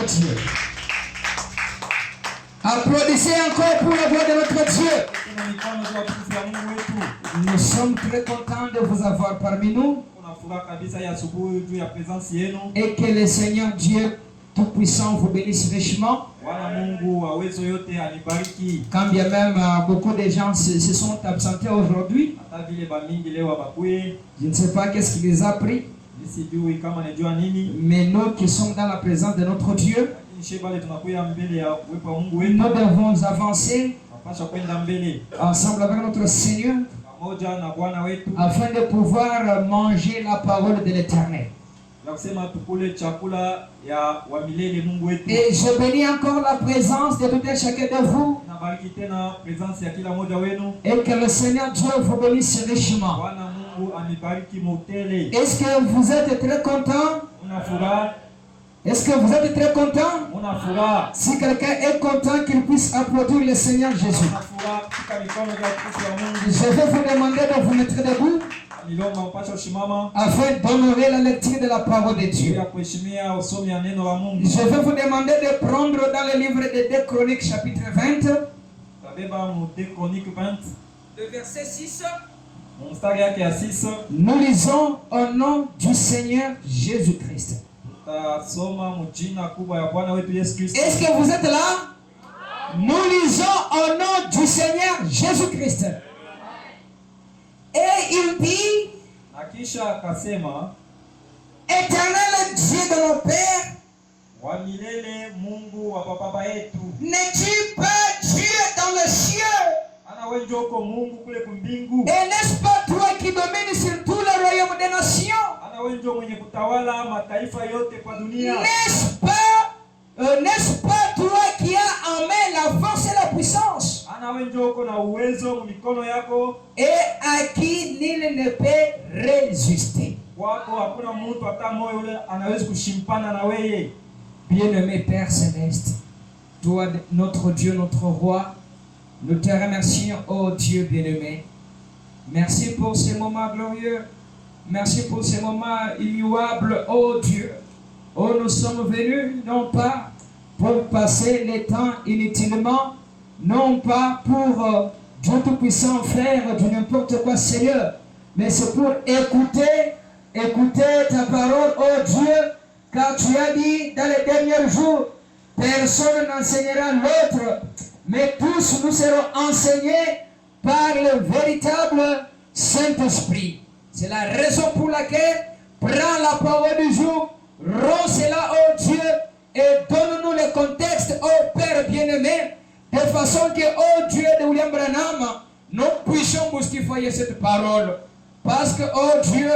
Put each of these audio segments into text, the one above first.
notre Dieu. Applaudissez encore pour la voix de notre Dieu. Nous sommes très contents de vous avoir parmi nous. Et que le Seigneur Dieu Tout-Puissant vous bénisse richement. Quand bien même beaucoup de gens se sont absentés aujourd'hui, je ne sais pas qu'est-ce qui les a pris. Mais nous qui sommes dans la présence de notre Dieu, nous devons avancer ensemble avec notre Seigneur afin de pouvoir manger la parole de l'Éternel. Et je bénis encore la présence de tout un chacun de vous. Et que le Seigneur Dieu vous bénisse richement. Est-ce que vous êtes très content? Est-ce que vous êtes très content? Si quelqu'un est content, qu'il puisse applaudir le Seigneur Jésus. Je vais vous demander de vous mettre debout afin d'honorer la lecture de la parole de Dieu. Je vais vous demander de prendre dans le livre de 2 Chroniques chapitre 20, le verset 6. Nous lisons au nom du Seigneur Jésus-Christ. Est-ce que vous êtes là? Nous lisons au nom du Seigneur Jésus-Christ. Et il dit, Éternel Dieu de nos pères, n'es-tu pas Dieu dans le ciel? Et n'est-ce pas toi qui domines sur tout le royaume des nations? N'est-ce pas toi qui as en main la force et la puissance? Et à qui nul ne peut résister? Bien-aimé Père Céleste, toi, notre Dieu, notre Roi, nous te remercions, ô Dieu bien-aimé. Merci pour ces moments glorieux. Merci pour ces moments inoubliables, ô Dieu. Oh, nous sommes venus, non pas pour passer le temps inutilement, non pas pour Dieu Tout-Puissant faire du n'importe quoi, Seigneur, mais c'est pour écouter ta parole, ô Dieu, car tu as dit dans les derniers jours, personne n'enseignera l'autre, mais tous nous serons enseignés par le véritable Saint-Esprit. C'est la raison pour laquelle prends la parole du jour, rends cela, ô Dieu, et donne-nous le contexte, ô Père bien-aimé, de façon que, ô Dieu de William Branham, nous puissions justifier cette parole. Parce que, ô Dieu,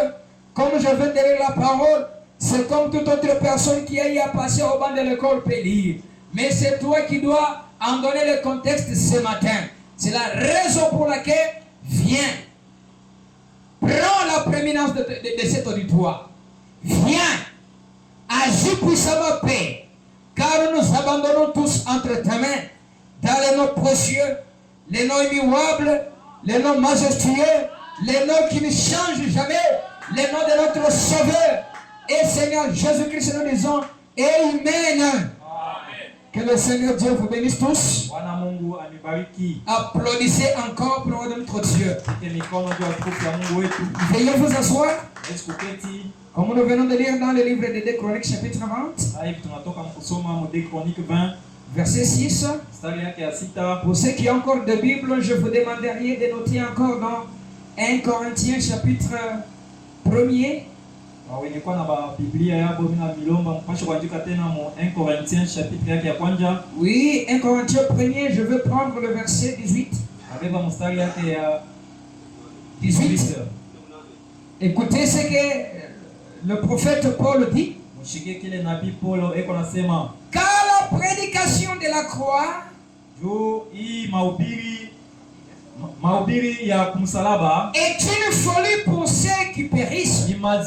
comme je vais te lire la parole, c'est comme toute autre personne qui a eu à passer au banc de l'école peut lire. Mais c'est toi qui dois en donner le contexte ce matin. C'est la raison pour laquelle, viens, prends la prééminence de cet auditoire. Viens, agis puissamment, Père, car nous abandonnons tous entre tes mains, dans les noms précieux, les noms immuables, les noms majestueux, les noms qui ne changent jamais, les noms de notre Sauveur. Et Seigneur Jésus-Christ, nous disons Amen. Que le Seigneur Dieu vous bénisse tous. Applaudissez encore pour notre Dieu. Veuillez vous asseoir. Comme nous venons de lire dans le livre de 2 Chroniques chapitre 20, verset 6. Pour ceux qui ont encore de Bible, je vous demanderai de noter encore dans 1 Corinthiens chapitre 1er. Oui, 1 Corinthiens 1er, je veux prendre le verset 18. 18. Écoutez ce que le prophète Paul dit. Car la prédication de la croix est une folie pour ceux qui périssent, mais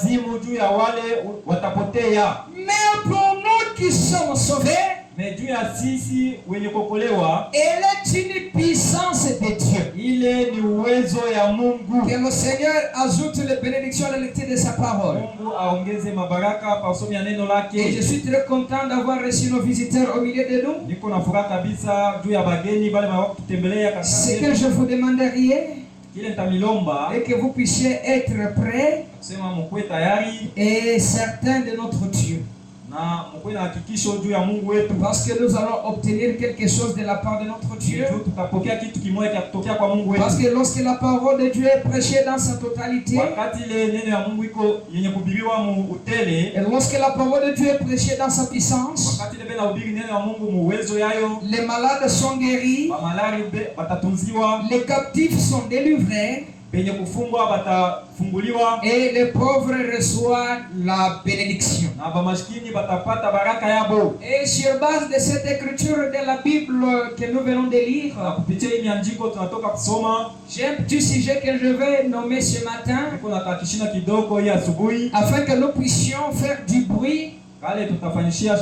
pour nous qui sommes sauvés, Mais juu ya sisi wenye kuokolewa, elle est une puissance de Dieu. ile ni uwezo ya Mungu. Que le Seigneur ajoute les bénédictions à la lecture de sa parole. Mungu aongeze mabaraka kwa somo ya neno lake. Et je suis très content d'avoir reçu nos visiteurs au milieu de nous. Niko na furaha kabisa juu ya bageni bale kutembelea katika. Ce que je vous demanderais, kile nitamilomba, et que vous puissiez être prêts kusema mkwe tayari et certains de notre Dieu. Na mkwe na hakikisho juu ya Mungu wetu, parce que nous allons obtenir quelque chose de la part de notre Dieu. Tutapokea kitu kimoja kutokea kwa Mungu wetu. Parce que lorsque la parole de Dieu est prêchée dans sa totalité, wakati ile neno ya Mungu iko yenye kuhubiriwa mu utele, et lorsque la parole de Dieu est prêchée dans sa puissance, wakati ile bena hubiri neno ya Mungu mu uwezo yayo, les malades sont guéris, ba malari batatunziwa, les captifs sont délivrés, benye kufungwa batafunguliwa, et les pauvres reçoivent la bénédiction. Na ba maskini batapata baraka yabo. Et sur base de cette écriture de la Bible que nous venons de lire, na kupitia hii andiko tunatoka kusoma, j'ai un petit sujet que je vais nommer ce matin, niko na kakishina kidogo hii asubuhi, afin que nous puissions faire du bruit, kale tutafanyishia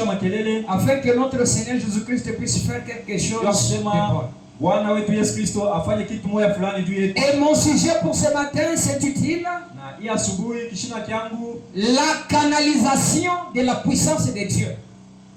makelele, afin que notre Seigneur Jésus-Christ puisse faire quelque chose de bon. Bwana wetu Yesu Kristo afanye kitu moja fulani juu yetu. Et mon sujet pour ce matin s'intitule na hii asubuhi kishina kyangu, la canalisation de la puissance de Dieu.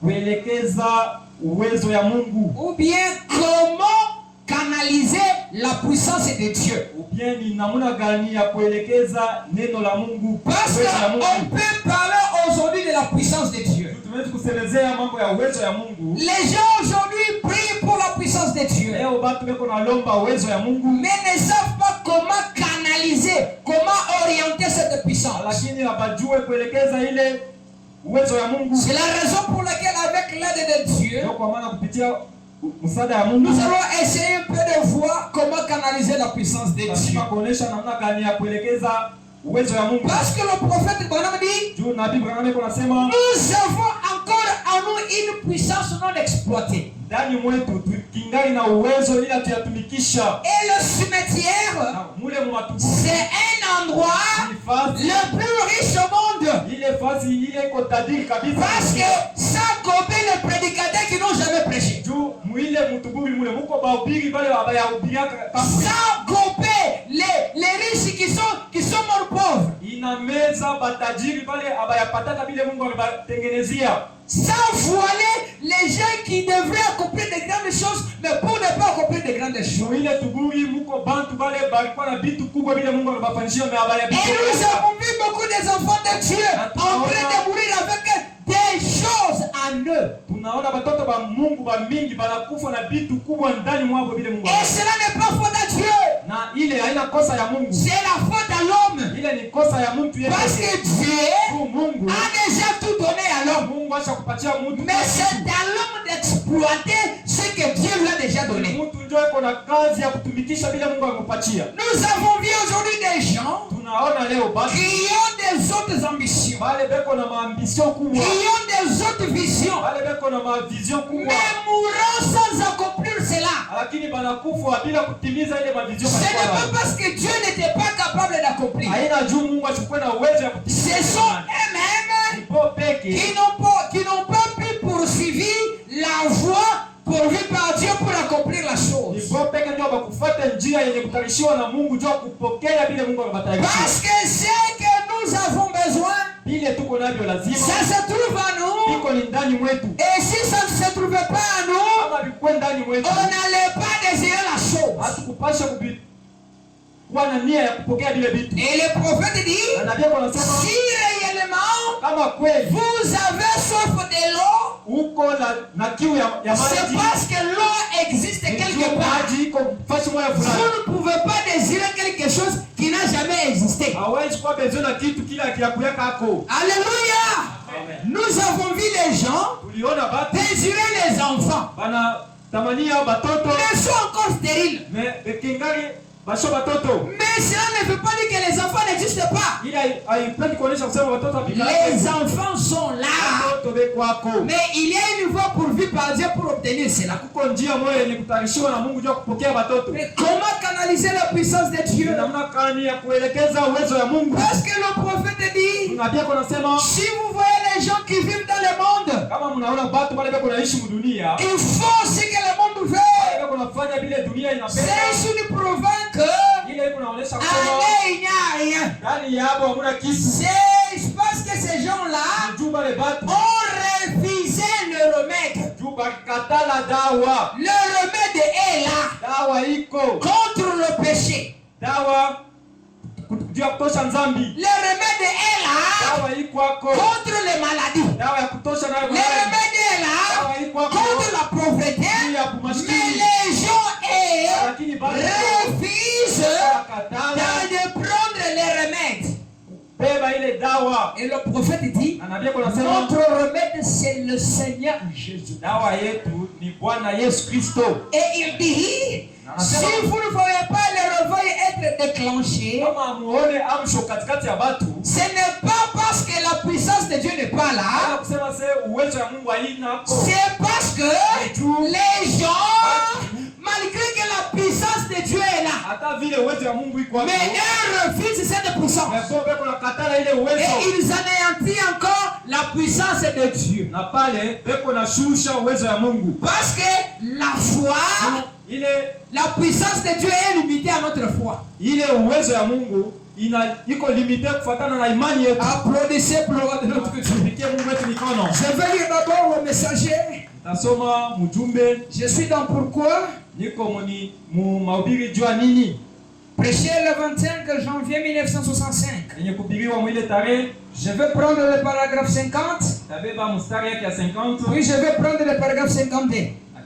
Kuelekeza uwezo ya Mungu. Ou bien comment canaliser la puissance de Dieu. Ou bien ni namuna gani ya kuelekeza neno la Mungu. Parce qu'on peut parler aujourd'hui de la puissance de Dieu. Tunaweza kusemezea mambo ya uwezo ya Mungu. Les gens aujourd'hui prient pour la puissance de Dieu. Leo watu wako nalomba uwezo ya Mungu, mais ne savent pas comment canaliser, comment orienter cette puissance. Lakini hawajui kuelekeza ile uwezo ya Mungu. C'est la raison pour laquelle avec l'aide de Dieu, kwa maana kupitia msaada ya Mungu, nous allons essayer un peu de voir comment canaliser la puissance de Dieu. Kuonesha namna gani ya kuelekeza uwezo ya Mungu. Parce que le prophète Branham dit, nous avons encore en nous une puissance non exploitée. Ndani mwetu kingali na uwezo ila tuyatumikisha. Et le cimetière, c'est un endroit le plus riche au monde. Parce que sans compter les prédicateurs qui n'ont jamais prêché, sans compter les riches qui sont morts pauvres, sans voiler les gens qui devraient accomplir de grandes choses, mais pour ne pas accomplir de grandes choses. Et nous avons vu beaucoup des enfants de Dieu en train de mourir avec des choses en eux. Et cela n'est pas faute à Dieu. C'est la faute à l'homme. Parce que Dieu a déjà tout donné à l'homme. Mais c'est à l'homme d'exploiter ce que Dieu lui a déjà donné. Nous avons vu aujourd'hui des gens qui ont des autres ambitions, qui ont des autres visions, mais mourant sans accomplir cela. Ce n'est pas parce que Dieu n'était pas capable d'accomplir. Ce sont eux-mêmes qui n'ont pas pu poursuivre la voie pourvue par Dieu pour accomplir la chose. Parce que ce que nous avons besoin, ça se trouve à nous. Et si ça ne se trouvait pas à nous, on n'allait pas désirer la chose. Et le prophète dit, si réellement vous avez soif de l'eau, c'est parce que l'eau existe quelque part. Vous ne pouvez pas désirer quelque chose qui n'a jamais existé. Alléluia. Nous avons vu les gens désirer les enfants, mais sont encore stériles. Mais cela ne veut pas dire que les enfants n'existent pas. Les enfants sont là. Mais il y a une voie pourvue par Dieu pour obtenir cela. Mais comment canaliser la puissance de Dieu? Parce que le prophète dit, si vous voyez les gens qui vivent dans le monde, Kama mnaona watu wale bako naishi mdunia, ils font ce que le monde veut. bako nafanya vile dunia inapenda. C'est une prouvant que Ile iko naonesha en kwamba il n'y a rien. ndani yabo hamuna kitu. C'est parce que ces gens-là Juu wale watu ont refusé le remède. juu bakatala dawa. Le remède est là Dawa iko. contre le péché. Dawa juu ya kutosha nzambi. Le remède est là Dawa iko kwako. contre les maladies. Dawa ya kutosha nayo. Le remède est là Dawa iko kwako. contre la pauvreté. Juu ya Mais kumaskini. les gens Lakini bado refusent bakatala de prendre les remèdes. beba ile dawa. Et le prophète dit, Na nabii anasema notre remède c'est le Seigneur Jésus. dawa yetu ni Bwana Yesu Kristo. Et il dit, si vous ne voyez pas le réveil être déclenché, Kama muone amsho katikati ya watu, ce n'est pas parce que la puissance de Dieu n'est pas là, kusema se uwezo ya Mungu haina. c'est parce que les gens, malgré que la puissance de Dieu est là, Hata vile uwezo ya Mungu iko hapo. mais ils refusent cette puissance. Beko beko nakatala ile uwezo. Et ils anéantissent encore la puissance de Dieu. Na pale beko na shusha uwezo ya Mungu. Parce que la foi, la puissance de Dieu est limitée à notre foi. Ile uwezo ya Mungu iko limité kufuatana na imani yetu. Applaudissez pour le roi de notre Dieu. Tupigie Mungu wetu mikono. Je vais lire d'abord le messager. Tasoma mjumbe. Je suis dans pourquoi. Niko mu mahubiri jua nini? Prêché le 25 janvier 1965. Yenye kuhubiriwa mwile tarehe. Je vais prendre le paragraphe 50. Tabeba mstari yake ya 50. Puis je vais prendre le paragraphe 52.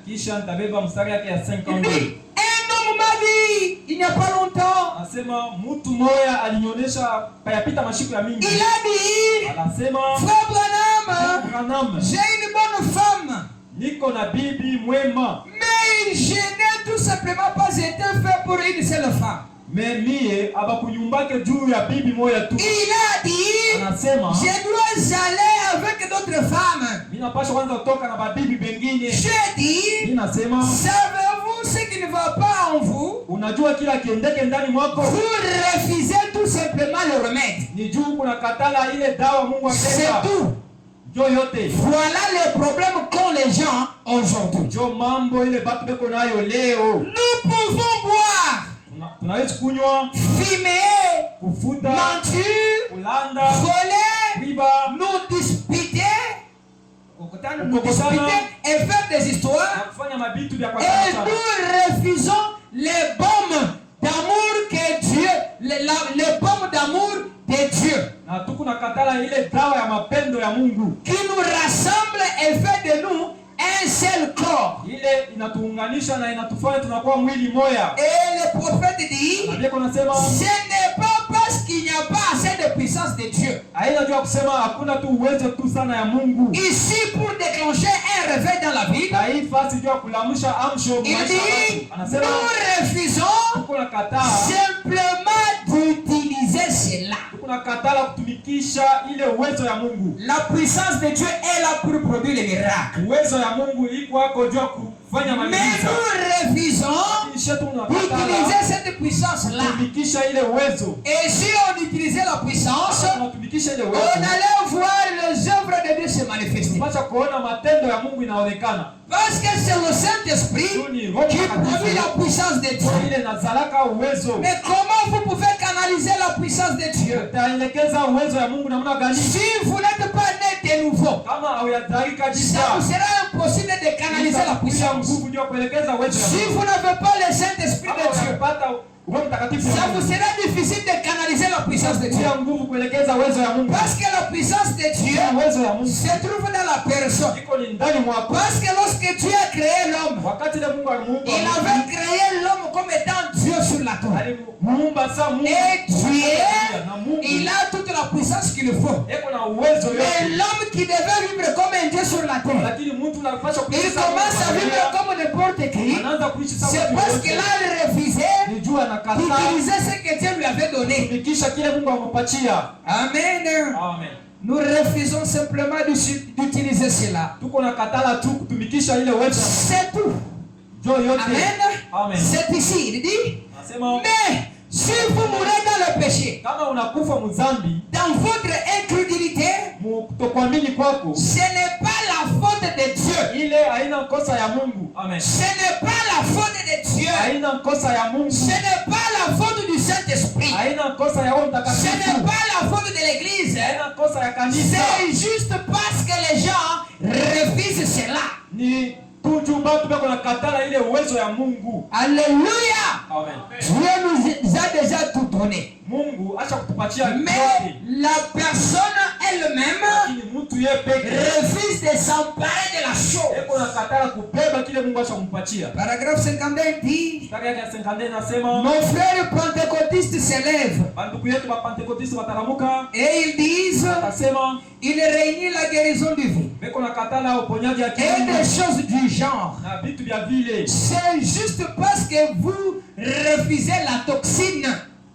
Kisha tabeba mstari yake ya Il 52. dit, un homme m'a dit, il n'y a pas longtemps, Anasema mtu moya alinionyesha payapita mashiko ya mingi. il a dit, Anasema Frère Branham, j'ai une bonne femme, niko na bibi mwema. mais je n'ai tout simplement pas été fait pour une seule femme. Me mie abakunyumbake juu ya bibi moya tu. Il a dit, Anasema je dois aller avec d'autres femmes. mimi napasha kwanza kutoka na babibi bengine. J'ai dit, Ninasema savez-vous ce qui ne va pas en vous? unajua kila kiendeke ndani mwako Vous refusez tout simplement le remède. ni juu kuna katala ile dawa Mungu C'est akenda. tout. Jo yote. Voilà les problèmes qu'ont les gens aujourd'hui. Jo mambo ile batu beko nayo leo. Nous pouvons boire, Tunaweza kunywa, fumer, kufuta, mentir, kulanda, voler, kuiba, nous disputer et faire des histoires. kufanya mabitu vya kwa Et sana. nous refusons les baumes d'amour que Dieu, les baumes d'amour de Dieu, Na tuku na katala ile dawa ya mapendo ya Mungu. qui nous rassemble et fait de nous un seul corps. Ile inatuunganisha na inatufanya tunakuwa mwili moya. Et le prophète dit, Na Biblia inasema ce n'est pas parce qu'il n'y a pas assez de puissance de Dieu haina jua kusema hakuna tu uwezo tu sana ya Mungu. ici pour déclencher un réveil dans la vie. Na hii fasi jua kulamsha amsho Il maisha dit, watu. Anasema nous refusons tuko na kataa, simplement d'utiliser cela. tuko na katala kutumikisha ile uwezo ya Mungu. La puissance de Dieu est là pour produire les miracles. Uwezo ya Mungu iko hapo jua kufanya Mais miujiza. nous refusons Kisha tunakatala d'utiliser cette puissance-là. kutumikisha ile uwezo. Et si on utilisait la puissance, Tunatumikisha ile on uwezo. allait voir les œuvres de Dieu se manifester. Tunapaswa kuona matendo ya Mungu inaonekana. Parce que c'est le Saint-Esprit qui produit la puissance de Dieu. Ile nazalaka uwezo. Mais comment vous pouvez canaliser la puissance de Dieu Utaelekeza uwezo ya Mungu namna gani? si vous n'êtes pas né de nouveau? Kama hauyazalika Ça jipya. vous sera impossible de canaliser la puissance. Nguvu ndio kuelekeza uwezo ya Si Mungu. vous n'avez pas le Saint-Esprit Kama de Dieu, unapata Roho Mtakatifu, ça vous sera difficile de canaliser la puissance de Dieu. tia nguvu kuelekeza uwezo ya Mungu. Parce que la puissance de Dieu Uwezo ya Mungu se trouve dans la personne. iko ni ndani mwako. Parce que lorsque Dieu a créé l'homme, Wakati ile Mungu alimuumba, il avait créé l'homme comme étant Dieu sur la terre. alimuumba saa Mungu. Et Dieu, Na Mungu il a toute la puissance qu'il faut. eko na uwezo Mais yote. l'homme qui devait vivre comme un Dieu sur la terre, Lakini mtu anapaswa il kuishi commence à vivre comme n'importe qui. anaanza kuishi sawa. C'est parce qu'il a refusé ni jua anakataa d'utiliser ce que Dieu lui avait donné. kutumikisha kile Mungu amempatia. Amen. Amen. Nous refusons simplement d'utiliser cela. Tuko na katala tu kutumikisha ile uwezo. C'est tout. Jo yote. Amen. Amen. C'est ici. Il dit, Nasema mais si vous mourrez dans le péché, kama unakufa mzambi, dans votre incrédulité, kutokuamini kwako, ce n'est pas la ile haina kosa ya Mungu. Amen. Ce n'est pas la faute de Dieu. Haina kosa ya Mungu. Ce n'est pas la faute du Saint-Esprit. Haina kosa ya Roho Ce Mtakatifu. n'est pas la faute de l'Église. Haina kosa ya kanisa. C'est juste parce que les gens refusent cela. Ni tujumba tubeko na katala ile uwezo ya Mungu. Alléluia. Amen. Dieu nous a déjà tout donné. Mungu acha kutupatia Mais yote. la personne elle-même Lakini mtu yeye peke refuse de s'emparer de la chose. eko na katala kubeba kile Mungu acha kumpatia. Paragraphe 51 dit, Kaka yake 50 nasema nos frères pentecôtistes s'élèvent banduku yetu wa Pentecoste watalamuka et ils disent, akasema il réunit la guérison du vie beko na katala uponyaji ya et kiungu des choses du genre. na vitu vya vile. C'est juste parce que vous refusez la toxine.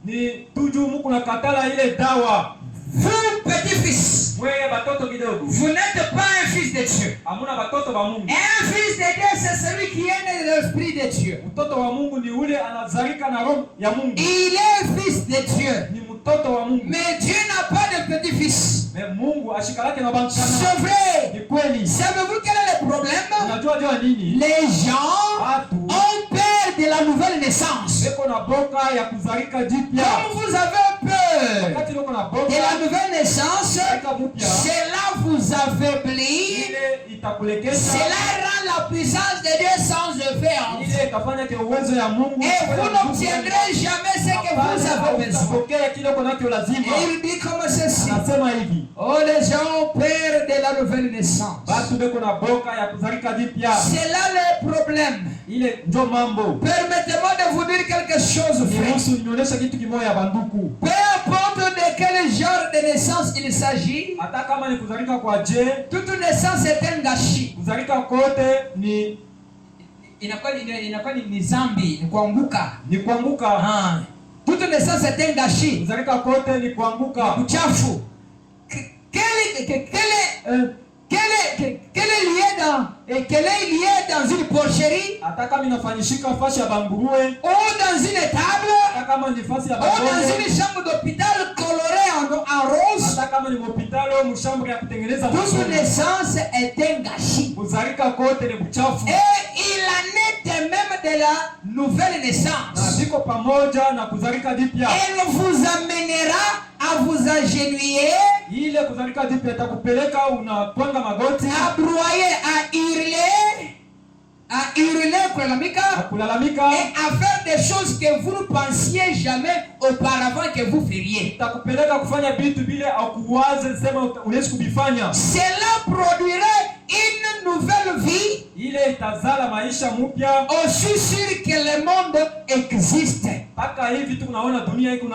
Ni tuju Mungu na katala ile dawa. Vous, petit-fils, Wewe batoto kidogo. vous n'êtes pas un fils de Dieu. Hamuna batoto ba Mungu. Un fils de Dieu, c'est celui qui est né de l'Esprit de Dieu. Mtoto wa Mungu ni ule anazalika na roho ya Mungu. Il est fils de Dieu. Ni mtoto wa Mungu. Mais Dieu n'a pas de petit-fils. Mais Mungu ashikalake na bankana. C'est vrai. Ni kweli. Savez-vous quel est le problème? Unajua nini? Les gens Watu ont peur de la nouvelle naissance. beko na boka ya kuzalika jipya. Comme vous avez peur Wakati uko na de boka la nouvelle naissance, kuzalika mpya, cela vous affaiblit. ile itakulekesha. Cela rend la puissance de Dieu sans effet en vous. Ile itafanya ke uwezo ya Mungu. Et vous n'obtiendrez jamais ce que vous avez besoin. Utapokea kile uko nacho lazima. Et il dit comme ceci. Anasema hivi. Oh, les gens ont peur de la nouvelle naissance. Batu beko na boka ya kuzalika jipya. C'est là le problème. Ile ndio mambo. Permettez-moi de vous dire quelque chose, frère. Niruhusu nionyeshe kitu kimoja banduku. Peu importe de quel genre de naissance il s'agit, Hata kama ni kuzalika kwa je, toute naissance est un gâchis. kuzalika kote ni Inakuwa ni zambi, ni kuanguka. ni kuanguka. Ah. Toute naissance est un gâchis. Kuzalika kote ni kuanguka. Uchafu. Quel est lié dans une porcherie Hata kama inafanyishika fasi ya banguruwe, ou dans une étable hata kama ni fasi ya ou dans banguruwe, une chambre d'hôpital colorée en rose, hata kama ni hospitali au mshambre ya kutengeneza toute masomo. naissance est un gâchis. Kuzalika kote ni uchafu. Et il en est de même de la nouvelle Na naissance. ziko pamoja na kuzalika jipya. Elle vous amènera à vous agenouiller, Ile kuzalika jipya itakupeleka unatwanga magoti, à broyer, à hurler, kulalamika, kulalamika, et à faire des choses que vous ne pensiez jamais auparavant que vous feriez. itakupeleka kufanya vitu vile au kuwaze sema unaweza kubifanya. Cela produirait une nouvelle vie Ile itazala maisha mpya. aussi sûr que le monde existe. Mpaka hivi tu unaona dunia iko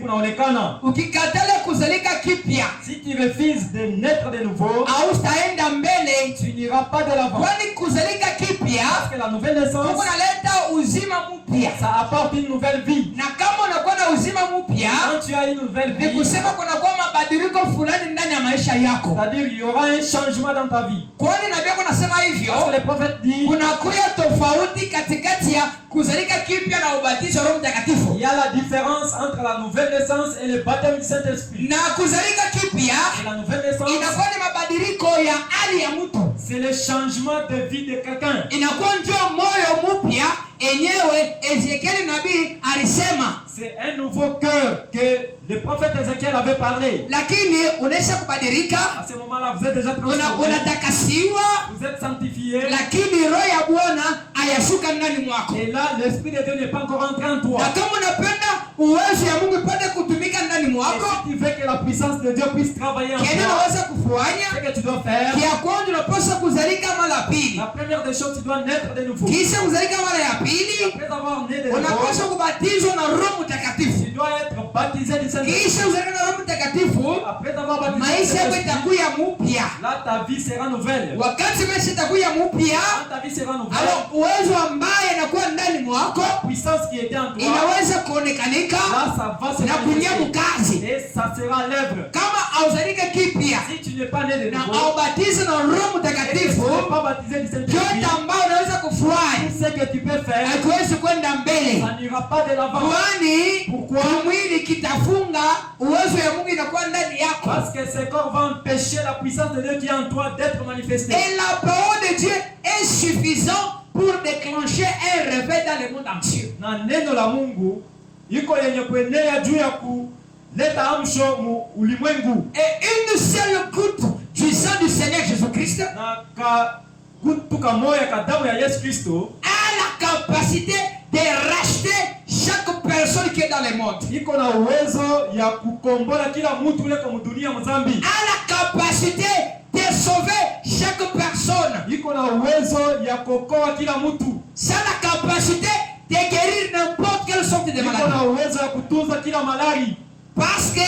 naonekana. Ukikatala kuzalika kipya, Si tu refuses de naître de nouveau, hautaenda mbele, tu n'iras pas de l'avant. kwani kuzalika kipya Parce que la nouvelle naissance, kunaleta uzima mpya. ça apporte une nouvelle vie. Na kama unakuwa na uzima mpya, Quand tu as une nouvelle ni vie, kusema kunakuwa mabadiliko fulani ndani ya maisha yako. c'est-à-dire il y aura un changement dans ta vie. Kwani nabii kunasema hivyo, Parce que le prophète dit, kunakuwa tofauti katikati ya kuzalika kipya na ubatizo wa Roho Mtakatifu. il y a la différence entre la nouvelle naissance et le baptême du Saint-Esprit. Na kuzalika kipya Et la nouvelle naissance, inakuwa ni mabadiliko ya hali ya mtu, c'est le changement de vie de quelqu'un. inakuwa ndio moyo mpya enyewe. Ezekieli nabii alisema, C'est un nouveau cœur que le prophète Ézéchiel avait parlé. lakini unaisha kubadilika, À ce moment-là, vous êtes déjà transformé, unatakasiwa, vous êtes sanctifié. lakini roho ya Bwana hayashuka ndani mwako. Et là, l'Esprit de Dieu n'est pas encore entré en toi. Na kama unapenda uwezo ya Mungu ipate kutumika ndani Et mwako, si tu veux que la puissance de Dieu puisse travailler en kile toi, unaweza kufanya ce que tu dois faire, kia kwanza, unapaswa kuzalika mara pili. la première des choses, tu dois naître de nouveau. Kisha kuzalika mara ya pili, Après avoir né de nouveau, unapaswa kubatizwa na Roho Mtakatifu. tu dois être baptisé du Saint-Esprit. Kisha uzalika na Roho Mtakatifu, Après avoir baptisé du maisha yako Saint-Esprit, itakuwa mpya. là, ta vie sera nouvelle. Wakati maisha itakuwa mpya, Quand ta vie sera nouvelle, alors uwezo ambaye inakuwa ndani mwako la puissance qui était en toi, inaweza kuonekanika là, ça va se na kuingia manifester. mkazi. Et ça sera l'œuvre. Kama hauzalika kipya Si tu n'es pas né de na nouveau, haubatizi na Roho et que tu Mtakatifu, n'es pas baptisé du Saint-Esprit, yote ambayo unaweza kufanya ufanye Tout ce que tu peux faire, hatuwezi kwenda mbele. ça n'ira pas de l'avant. Kwani Pourquoi? kimwili kitafunga, uwezo ya Mungu inakuwa ndani yako. Parce que ce corps va empêcher la puissance de Dieu qui est en toi d'être manifestée. Et la parole de Dieu est suffisante pour déclencher un réveil dans le monde entier. Na neno la Mungu iko yenye kuenea juu ya kuleta amsho mu ulimwengu. Et une seule goutte du sang du Seigneur Jésus-Christ Na ka gutu kamoya ka damu ya Yesu Kristo a la capacité de racheter chaque personne qui est dans le monde. iko na uwezo ya kukombola kila mtu ule kwa dunia mzambi. A la capacité de sauver chaque personne. Iko na uwezo ya kuokoa kila mtu. Ça a la capacité de guérir n'importe quelle sorte de Iko maladie. na uwezo ya kutunza kila malari. Parce que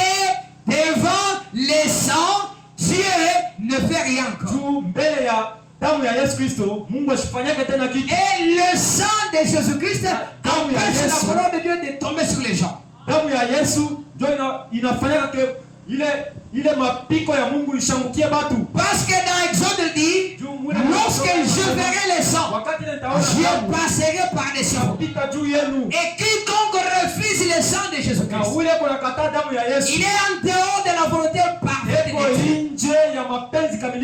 devant les sangs, Dieu ne fait rien encore. Juu mbele ya damu ya Yesu Kristo Mungu asifanyake tena kitu. Et le sang de Jésus-Christ empêche la parole de Dieu de tomber sur les gens. Damu ya Yesu ndio inafanyaka ke ile mapiko ya Mungu ishangukie batu. Parce que dans Exode dit, lorsque je verrai les sangs, je passerai par-dessus vous. Et quiconque refuse le sang de Jésus-Christ, il est en dehors de la volonté parfaite de Dieu.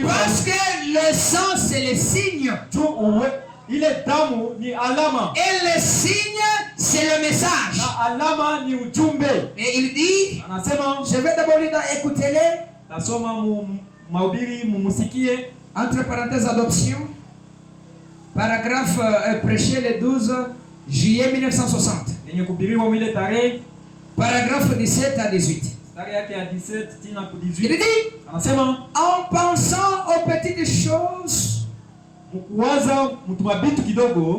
Parce que le sang, c'est le signe. Et le signe, c'est le message. Et il dit, je vais d'abord lire dans écoutez-les. Entre parenthèses, adoption. Paragraphe prêché le 12 juillet 1960. Paragraphe 17 à 18. Il dit, en pensant aux petites choses,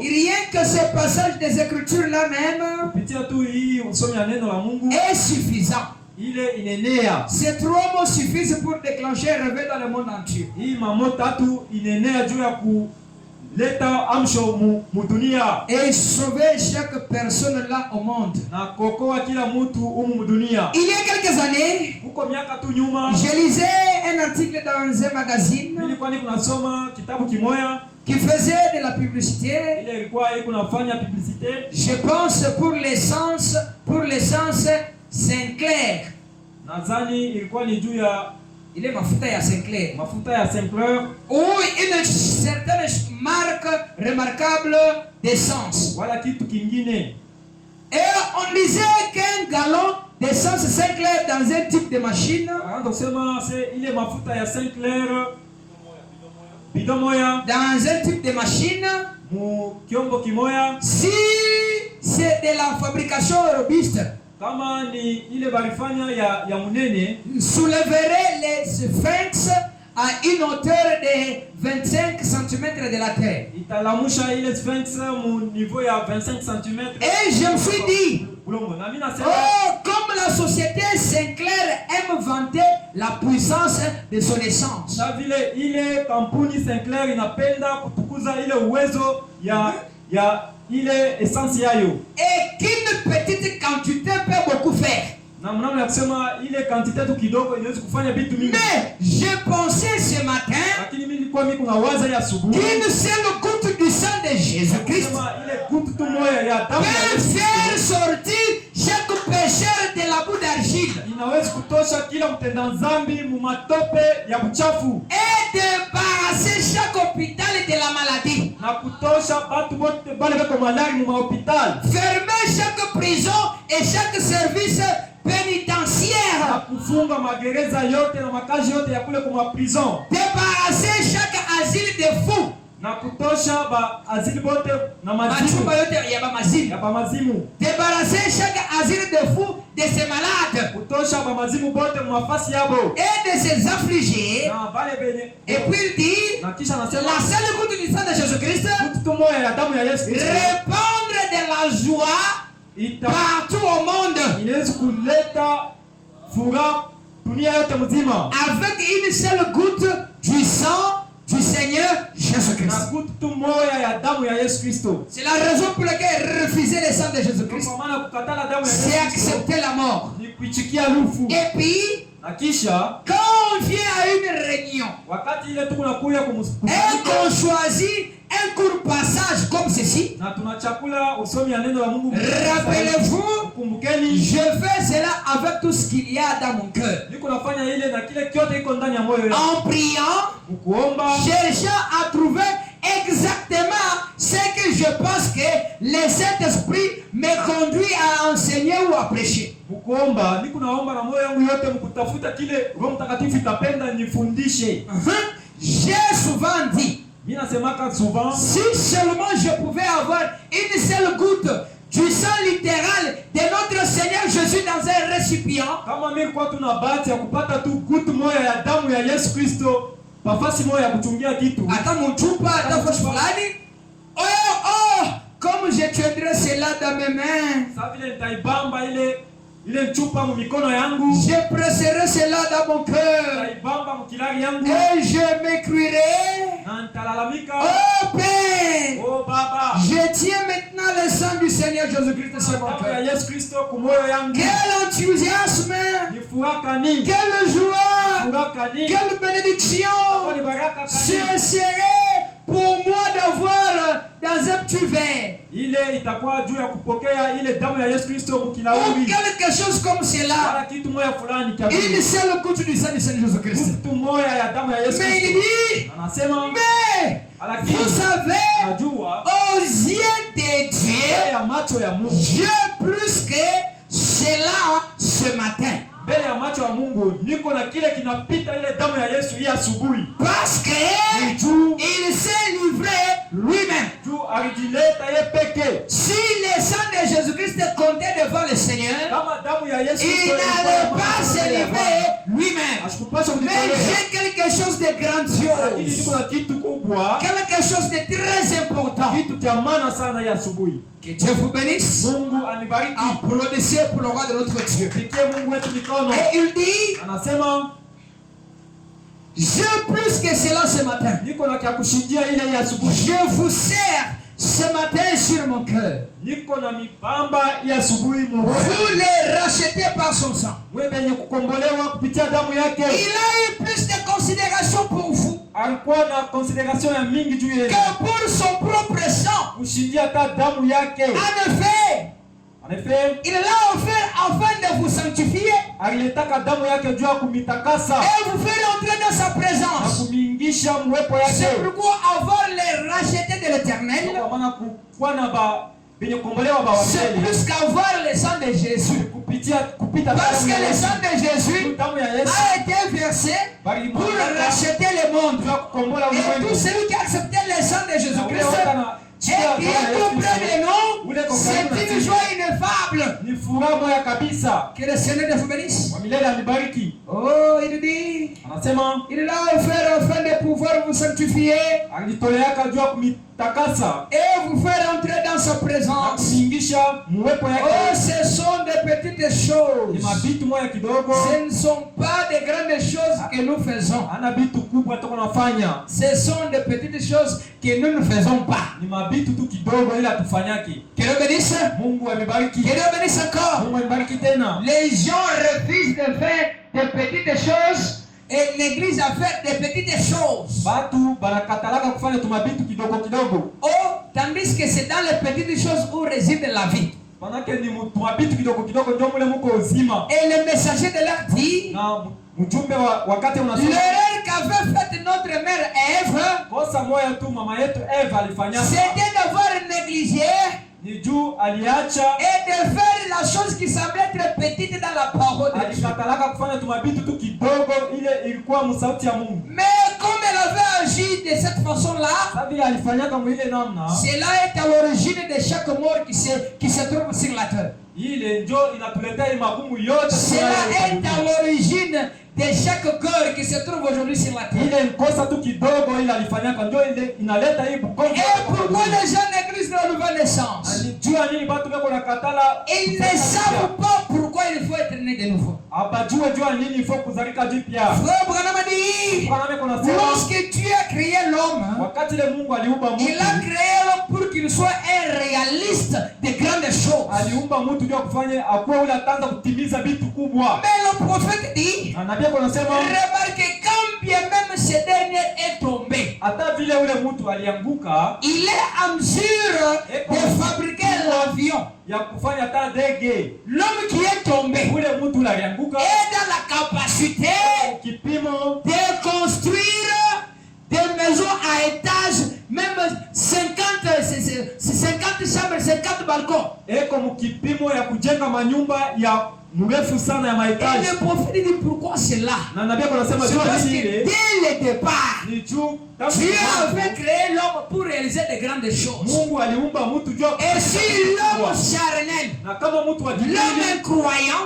rien que ce passage des Écritures là même est suffisant. Ces trois mots suffisent pour déclencher un réveil dans le monde entier. Et sauver chaque personne là au monde. Il y a quelques années, je lisais un article dans un magazine qui faisait de la publicité. Je pense pour l'essence Sinclair. Il est mafuta ya Sinclair. Ou une certaine marque remarquable d'essence. Et on disait qu'un gallon d'essence Sinclair dans un type de machine, dans un type de machine, si c'est de la fabrication robuste, soulèverait les sphinx à une hauteur de 25 cm de la terre. Et je me suis dit, oh, comme la société Sinclair aime vanter la puissance de son essence. Et qu'une petite quantité peut beaucoup faire. Mais je pensais ce matin qu'une seule goutte du sang de Jésus-Christ peut faire sortir chaque pécheur de la boue d'argile et débarrasser chaque hôpital de la maladie, fermer chaque prison et chaque service pénitentiaire, débarrasser chaque asile de fous, débarrasser chaque asile de fous de ces malades et de ces affligés. Et puis il dit, la seule goutte du sang de Jésus-Christ, répandre de la joie partout au monde avec une seule goutte du sang du Seigneur Jésus-Christ. C'est la raison pour laquelle refuser le sang de Jésus-Christ, c'est accepter la mort. Et puis, quand on vient à une réunion et qu'on choisit un court passage comme ceci. Na tunachakula usomi ya neno la Mungu. Rappelez-vous, Kumbukeni, je fais cela avec tout ce qu'il y a dans mon cœur. niko nafanya ile na kile kyote iko ndani ya moyo wangu. En priant, Kuomba, cherchant à trouver exactement ce que je pense que le Saint-Esprit me conduit à enseigner ou à prêcher. kuomba, niko naomba na moyo wangu yote mkutafuta kile Roho Mtakatifu itapenda nifundishe. J'ai souvent dit, Mimi nasemaka souvent, si seulement je pouvais avoir une seule goutte du sang littéral de notre Seigneur Jésus dans un récipient, kama mimi kwa tuna bahati ya kupata tu gutu moja ya damu ya Yesu Kristo, nafasi moja ya kuchungia kitu. hata mchupa hata fasi fulani, comme je tiendrais cela dans mes mains, Sasa vile nitaibamba ile chupa mu mikono yangu, je presserai cela dans mon cœur nitaibamba mkilari yangu, et je m'écrirai, na nitalalamika, oh Père, oh Baba, je tiens maintenant le sang du Seigneur Jésus-Christ sur mon damu ya cœur. Yesu Kristo kwa moyo yangu. Quel enthousiasme, Ni furaha nini? quelle joie, Furaha nini? quelle bénédiction Ni baraka ce nini? serait pour moi d'avoir dans un petit verre Ile itakuwa juu ya kupokea ile damu ya Yesu Kristo ou mkilauri. quelque chose comme cela, Wala kitu moja fulani cha une seule goutte du sang du Seigneur Jésus-Christ. mtu moja ya damu ya Yesu Mais il Kristo. dit, Anasema, mais lakini vous savez, najua aux yeux de Dieu, ya macho ya Mungu, j'ai plus que cela ce matin. mbele ya macho ya Mungu niko na kile kinapita ile damu ya Yesu hii asubuhi. Parce que Juu il s'est livré lui-même. juu alijileta yeye peke. Si le sang de Jésus-Christ comptait devant le Seigneur, Kama damu ya Yesu il Kristo n'allait pas se livrer lui-même. ashikupasha Mais kujitolea. j'ai quelque chose de Lakini grandiose, niko na kitu kubwa, quelque chose de très important. kitu cha maana sana ya asubuhi. Que Dieu vous bénisse. Mungu anibariki. Applaudissez pour le roi de notre Dieu. Pikie Mungu wetu mikono. Et il dit, Anasema j'ai plus que cela ce matin. niko na kia kushindia ile ya asubuhi. Je vous sers ce matin sur mon cœur. Niko na mipamba ya asubuhi Mungu. Vous les rachetez par son sang. Wewe benye kukombolewa kupitia damu yake. Il a eu plus de considération pour vous Alikuwa na consideration ya mingi juu yenu. que pour son propre sang. Kushindia ta damu yake. En effet, En effet, il l'a offert afin de vous sanctifier alilitaka damu yake juu ya kumitakasa et vous faire entrer dans sa na présence. kumiingisha mwepo C'est yake. pourquoi avoir les rachetés de l'éternel, Kwa maana kuwa na benye kukombolewa ba c'est wamilele. plus qu'avoir le sang de Jésus. Kupita Parce damu que ya le Yesu. sang de Jésus Damu ya Yesu a été versé bali pour racheter le monde. juu ya kukombola Et tout ulimwengu. celui qui a accepté le sang de Jésus-Christ et qui Yesu est compris le nom, ule c'est une joie ineffable. ni furaha moja kabisa. Que le Seigneur vous bénisse. Kwa milele anibariki. Oh, il dit, Anasema il l'a offert afin de pouvoir vous sanctifier alijitoleaka juu ya kumitakasa et vous faire entrer dans sa na présence. kuingisha mwepo Oh, yake. ce sont des petites Ni choses. mabitu moja kidogo, Ce ne sont pas des grandes choses que nous faisons. ana bitu kubwa tuko nafanya. Ce sont des petites choses que nous ne faisons pas. Ni mabitu tu kidogo ila tufanyake. Que Dieu bénisse. Mungu amebariki. Que Dieu bénisse encore. Mungu amebariki tena. Les gens refusent de faire des petites choses et l'Église a fait des petites choses. Batu banakatalaka kufanya tu mabitu kidogo kidogo. Oh, tandis que c'est dans les petites choses où réside la vie. Manake ni mabitu kidogo kidogo ndio mule muko uzima. Et le messager de l'art dit, Na mjumbe wakati unasoma l'erreur qu'avait faite notre mère Ève, kosa moja tu mama yetu Eva alifanya c'était d'avoir négligé ni juu aliacha, et de faire la chose qui semblait être petite dans la parole de Dieu. alikatalaka kufanya tu mabitu tu kidogo, ile ilikuwa msauti ya Mungu. Mais comme elle avait agi de cette façon-là, Sasa vile alifanyaka mwile namna cela est à l'origine de chaque mort qui se trouve sur la terre. ile njo inatuletea magumu yote. Cela est à l'origine de chaque cœur qui se trouve aujourd'hui sur la terre. Ile kosa tu kidogo ile alifanyaka ndio ile inaleta hii bugonjwa. Et pourquoi les gens négligent la nouvelle naissance? Alijua nini batu beko nakatala? Ils ne savent pas pourquoi il faut être né de nouveau. Abajue jua nini ifo kuzalika jipya. Frère Branham a dit, Kwa nini kuna sema lorsque Dieu a créé l'homme, wakati ile Mungu aliumba il a mtu, créé l'homme pour qu'il soit un réaliste de grandes choses. aliumba mtu ndio kufanya akuwe ule ataanza kutimiza vitu kubwa. Mais le prophète dit, Na nabii anasema remarquez quand bien même ce dernier est tombé, tombé, hata vile ule mtu alianguka, il est en mesure de fabriquer l'avion. ya kufanya hata ndege. L'homme qui est tombé Ule mtu alianguka est dans la capacité kipimo de construire des maisons à étage, même 50 chambres, 50 balcons. eko mkipimo ya kujenga manyumba ya mrefu sana ya Et mahitaji. le prophète dit pourquoi cela? Na nabii anasema C'est parce que juu ile dès le départ, ni juu Dieu avait créé l'homme pour réaliser de grandes choses. Mungu aliumba mtu juu. Et si l'homme charnel, na kama mtu wa kimwili, l'homme incroyant,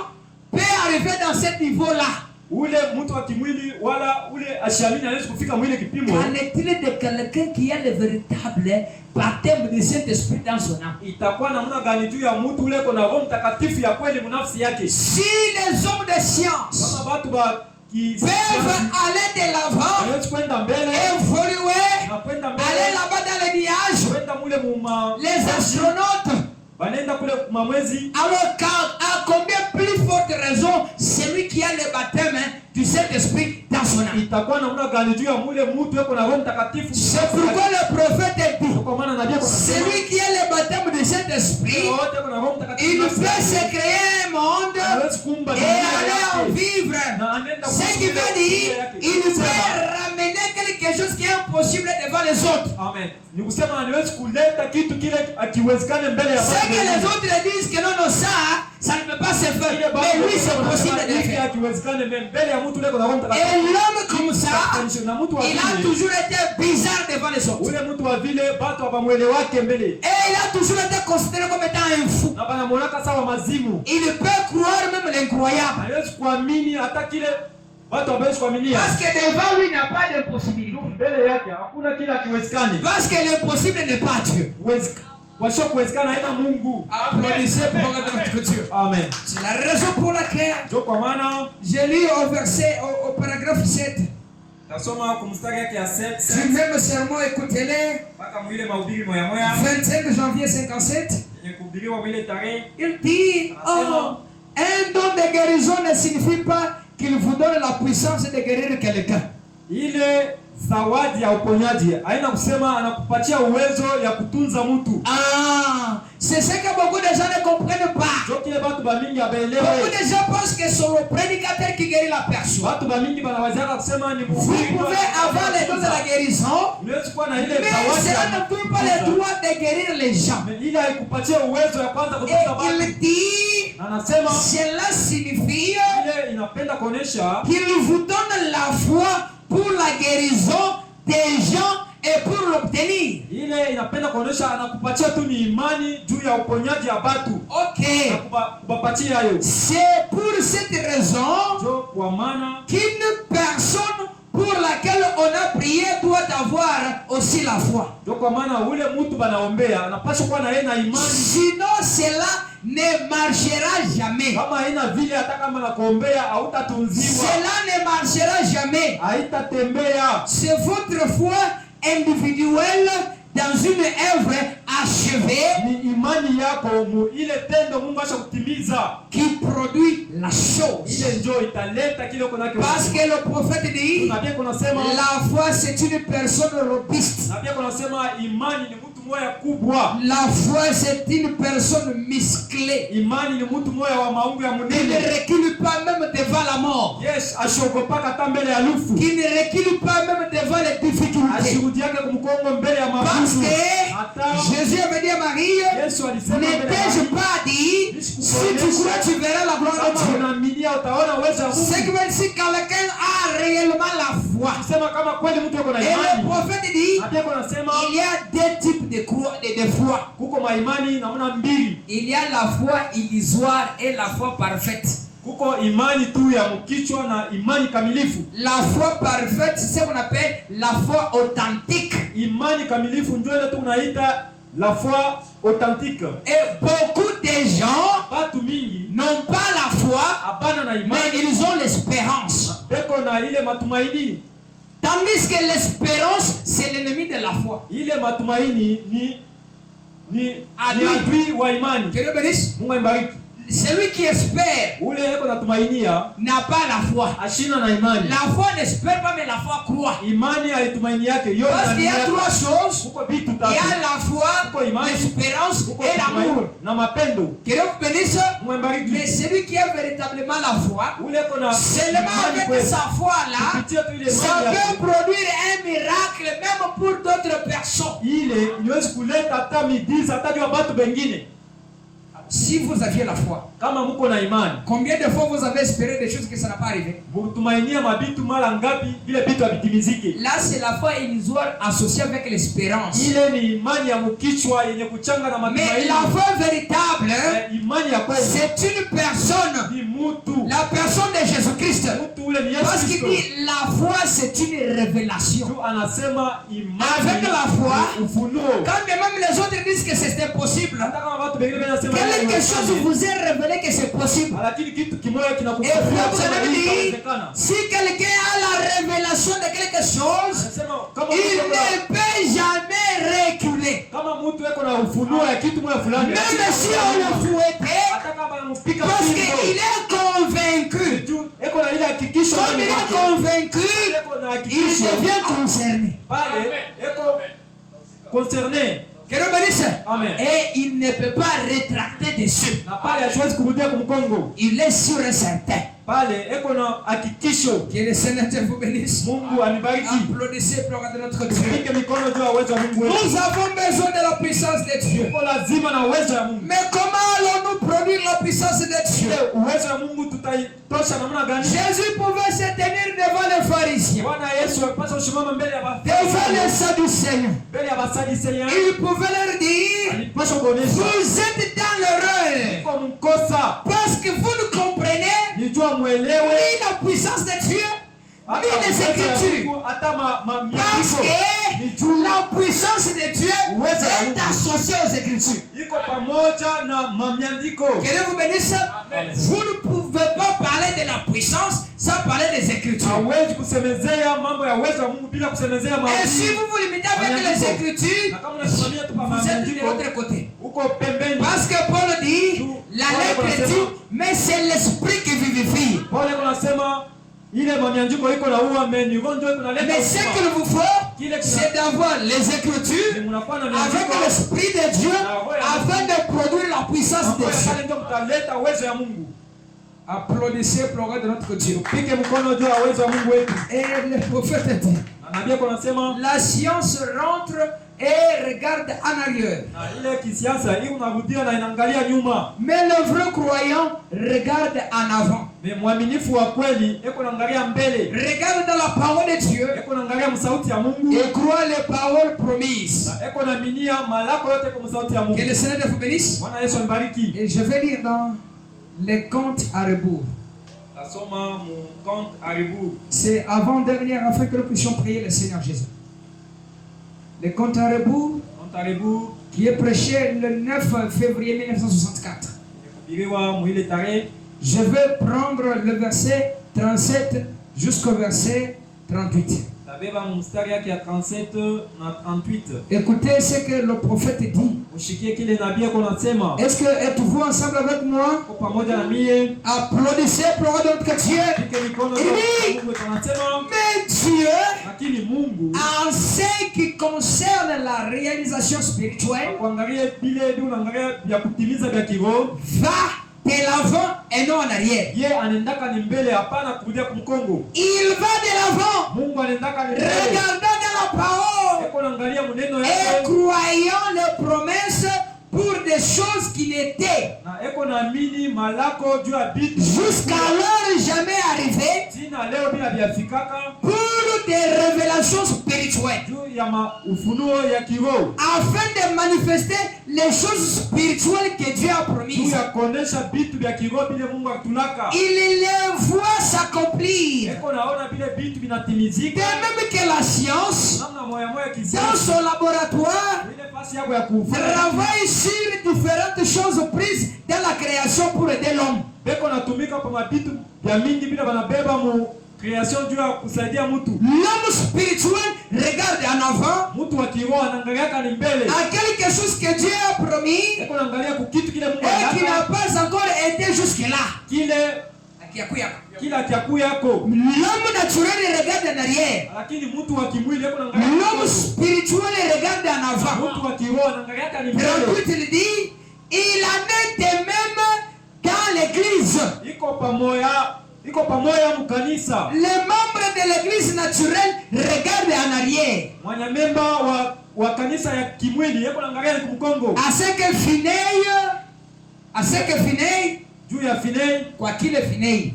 peut arriver dans ce niveau-là, ule mtu wa kimwili wala ule ashiamini anaweza kufika mwile kipimo. qu'en est-il de quelqu'un qui a le véritable baptême du Saint-Esprit dans son âme? Itakuwa namna gani juu ya mtu ule kuna Roho Mtakatifu ya kweli mnafsi yake? Si les hommes de science Kama watu ba peuvent aller de l'avant, hawezi kwenda mbele évoluer, na kwenda aller mbele, là-bas dans les nuages, kwenda mule muma les astronautes, banaenda kule mamwezi. alors à combien plus forte raison celui qui a le baptême du Saint-Esprit dans son âme? Itakuwa namna gani juu ya mule mtu yuko na Roho Mtakatifu? C'est pourquoi le prophète dit, Kwa maana nabii anasema celui qui a le baptême du Saint-Esprit, wote kuna Roho Mtakatifu. il peut se créer un monde Hawezi kuumba et dunia aller en yake. vivre. Na anaenda Ce qui veut dire, il peut ramener quelque chose qui est impossible devant les autres. Amen. Ni kusema anaweza kuleta kitu kile akiwezekane mbele ya Ce watu que les wengine. autres disent que non, non, ça ne peut pas se faire. Ile bado Mais lui, c'est wanasema possible de le hiki faire. akiwezekane mbele ya mtu ule kuna Roho Et Mtakatifu. l'homme comme ça, Na mtu wa il a vile, toujours été bizarre devant les autres. ule mtu wa vile watu hawamwelewake mbele. Et il a toujours été considéré comme étant un fou. Na banamuonaka sawa mazimu. Il peut croire même l'incroyable. Hawezi kuamini hata kile watu hawezi kuaminia. Parce que devant lui, il n'y a pas d'impossibilité. Mbele yake hakuna kile akiwezekane. Parce que l'impossible n'est pas Dieu. Wasio kuwezekana haina Mungu. Applaudissez pour notre Dieu. Amen. C'est la raison pour laquelle Ndio kwa maana je lis au verset, au paragraphe 7. nasoma kumstari yake ya 7 Du même sermon, écoutez-le. mpaka mwile mahubiri moya moya 25 janvier 57. yenye kuhubiriwa mwile tarehe. Il dit, oh, un don de guérison ne signifie pas qu'il vous donne la puissance de guérir quelqu'un. Ile zawadi ya uponyaji haina kusema anakupatia uwezo ya kutunza mtu. Ah, c'est ce que beaucoup de gens ne comprennent pas. Ndio kile watu ba mingi Beaucoup abaelewe. de gens pensent que c'est le prédicateur qui guérit la personne. Watu ba mingi banawazaka kusema ni Vous pouvez avoir les dons de la guérison, unaweza kuwa na ile mais zawadi cela ya ne peut pas le droit de guérir les gens. Mais ile haikupatia uwezo ya kwanza Et kutunza watu. il dit, Anasema cela signifie ile inapenda kuonesha qu'il vous donne la foi pour la guérison des gens et pour l'obtenir. ile inapenda kuonesha anakupatia tu ni imani juu ya uponyaji ya batu. Ok. Na kubapatia hayo. C'est pour cette raison Ndio kwa maana qu'une personne pour laquelle on a prié doit avoir aussi la foi. ndio kwa maana ule mtu banaombea anapaswa kuwa na yeye na imani. Sinon cela ne marchera jamais. Kama haina vile, hata kama nakuombea hautatunziwa, Cela ne marchera jamais. haitatembea. C'est votre foi individuelle dans une œuvre achevée Ni imani yako mu ile tendo Mungu asha kutimiza, qui produit la chose. ile ndio italeta kile uko nacho. Parce que le prophète dit, na pia kunasema la foi c'est une personne robuste. na pia kunasema imani ni mtu moya kubwa. La foi c'est une personne musclée. Imani ni mtu moya wa maungu ya Qui ne munene. recule pas même devant la mort. Yes, ashogopaka hata mbele ya lufu. Qui ne recule pas même devant les difficultés. Ashirudi yake kumkongo mbele ya Parce magumu. que Hata Jésus avait dit à Marie, Yesu alisema mbele ya n'ai-je Maria, pas dit, si tu crois tu verras la gloire de kama Dieu. unaaminia utaona uwezo wa C'est que Mungu. même si quelqu'un a réellement la foi. Kusema kama kweli mtu yuko na Et le imani. prophète dit, Na pia kunasema il y a deux types de foi. kuko maimani namna mbili. Il y a la foi illusoire et la foi parfaite. Kuko imani tu ya mkichwa na imani kamilifu. La foi parfaite, c'est ce qu'on appelle la foi authentique. Imani kamilifu ndio ile tunaita la foi authentique. Et beaucoup de gens Watu mingi n'ont pas la foi, hapana na mais imani, ils ont l'espérance. beko na ile matumaini. Tandis que l'espérance, c'est l'ennemi de la foi. Ile matumaini ni adui wa imani. Que Dieu bénisse. Mungu aibariki. Celui qui espère ule eko natumainia n'a pas la foi. ashina na imani. La foi n'espère pas, mais la foi croit. Imani haitumaini yake yote. Parce qu'il y a trois choses. Kuko vitu Il tatu. y a la foi, l'espérance et l'amour. Na mapendo. Que Dieu vous bénisse. Mbariki. Mais celui qui a véritablement la foi, Ule kona seulement avec sa foi là, ça peut produire un miracle même pour d'autres personnes. Ile iliwezi kuleta hata miujiza hata kwa watu wengine. Si vous aviez la foi, Kama mko na imani, combien de fois vous avez espéré des choses que ça n'a pas arrivé? mtumainia mabitu mara ngapi vile vitu havitimiziki? Là, c'est la foi illusoire associée avec l'espérance. Ile ni imani ya mkichwa yenye kuchanga na Mais matumaini. la foi véritable, Imani ya kweli c'est une personne, ni mtu. la personne de Jésus-Christ. Mtu ule ni Yesu Parce qu'il Kristo. dit la foi, c'est une révélation. Tu anasema imani Avec la foi, ni ufunuo. quand même les autres disent que c'est impossible, Hata kama watu wengine wanasema quelque chose vous est révélé que c'est possible. lakini kitu kimoja Et kinakufunulia Paul kusema nous hii dit, inawezekana. si quelqu'un a la révélation de quelque chose, Anasema kama il mtu ne peut jamais reculer. kama mtu eko na ufunuo ya kitu moja fulani, Même si on le fouettait, hata kama anampika parce fimbo, qu'il est convaincu. eko na ile hakikisho Comme il est convaincu, eko na il hakikisho devient concerné. pale, eko concerné. Que Dieu bénisse. Amen. Et il ne peut pas rétracter dessus. Na pale hatuwezi kurudia kumkongo. Il est sûr et certain. Pale eko na hakikisho. Que le Seigneur Dieu vous bénisse. Mungu anibariki. Applaudissez pour de notre Dieu. Tupike mikono juu ya uwezo wa Mungu wetu. Nous avons besoin de la puissance de Dieu. Tuko lazima na uwezo wa Mungu. Mais comment allons-nous produire la puissance de Dieu? Uwezo wa Mungu tutaitosha namna gani? Jésus pouvait se tenir devant les pharisiens, Bwana Yesu alipaswa kusimama mbele ya devant les Sadducéens. mbele ya Wasadduseyo. Il pouvait leur dire, Alipaswa kuonesha vous êtes dans l'erreur. kwa mkosa. Parce que vous ne comprenez Nijua muelewe ni la puissance de Dieu, hata ni les uwezo wa Écritures. Mungu, hata Parce miandiko. que la puissance de Dieu est associée aux Écritures. Iko pamoja na mamiandiko. Que Dieu vous bénisse. Vous ne pouvez pas parler de la puissance sans parler des Écritures. Hawezi kusemezea mambo ya uwezo wa Mungu bila kusemezea Et si maandiko. vous vous limitez avec les Écritures, Na kama unasimamia tu kwa vous êtes de maandiko, l'autre côté. uko pembeni. Parce que Paul dit, la lettre dit, mais c'est l'esprit qui vivifie. Pole kunasema ile mamiandiko iko na uwa meni ugonjwa iko naleta. Mais ce qu'il vous faut, c'est d'avoir les Écritures Mnakuwa na avec miandiko. l'esprit de Dieu afin de produire la puissance de Dieu. Pale ndio mtaleta uwezo ya Mungu. Applaudissez, pleurez de notre Dieu. Pike mkono juu ya uwezo wa Mungu wetu. Et le prophète dit, Na nabii kunasema la science rentre et regarde en arrière. na ile kisiasa hii unarudia na inaangalia nyuma. Mais le vrai croyant regarde en avant. Mais mwaminifu wa kweli eko naangalia mbele. Regarde dans la parole de Dieu Eko naangalia msauti ya Mungu. et croit les paroles promises. Na eko naaminia malako yote kwa msauti ya Mungu. Que le Seigneur vous bénisse. Bwana Yesu anibariki. Et je vais lire dans les contes à rebours. Tasoma mu compte Aribu. C'est avant-dernière afin que nous puissions prier le Seigneur Jésus. Les contes à rebours Compte Aribu qui est prêché le 9 février 1964. kuhubiriwa mu ile tarehe. Je vais prendre le verset 37 jusqu'au verset 38. Tabeba mstari yake ya 37 na 38. Écoutez ce que le prophète dit. Ushikie kile nabii yako nasema. Est-ce que êtes-vous ensemble avec moi? Kwa pamoja na mie. Applaudissez pour notre Dieu. Pike mikono Il dit, Mungu tunasema. mais Dieu, Lakini Mungu en ce qui concerne la réalisation spirituelle, kuangalia vile ndio unaangalia vya kutimiza vya kiroho. va de l'avant et non en arrière. Ye anaendaka ni mbele, hapana kurudia kumkongo. Il va de l'avant, Mungu anaendaka ni mbele. regardant dans la parole Eko naangalia maneno et yake croyant les promesses pour des choses qui n'étaient na eko naamini malako juu ya vitu jusqu'alors jamais arrivées jina leo bila vyafikaka pour des révélations spirituelles, juu ya ufunuo ya kiroho, afin de manifester les choses spirituelles que Dieu a juu promises. ya kuonesha vitu vya kiroho vile Mungu akitulaka. Il les voit s'accomplir. Eko naona vile vitu De vinatimizika même que la science, namna moya moya dans kisiasa son laboratoire, ile fasi yako ya kufanya travaille sur différentes choses prises dans la création pour aider l'homme. beko natumika kwa mabitu vya mingi bila banabeba mu Création juu ya kusaidia mtu. L'homme spirituel regarde en avant Mtu wa kiroho anaangalia ni mbele. à quelque chose que Dieu a promis Eko anaangalia kwa kitu kile Mungu et qui n'a anataka. pas encore été jusque-là. Kila kiaku yako. L'homme naturel regarde en arrière. Lakini mtu wa kimwili eko anaangalia. L'homme spirituel regarde en avant. Mtu wa kiroho anaangalia ni mbele. Ensuite, il dit, il en est de même dans l'église. Iko pamoja mkanisa. Les membres de l'église naturelle regardent en arrière. Mwanamemba wa kanisa ya kimwili eko anaangalia kumkongo. À ce que Finney, Juu ya Finney, kwa kile Finney,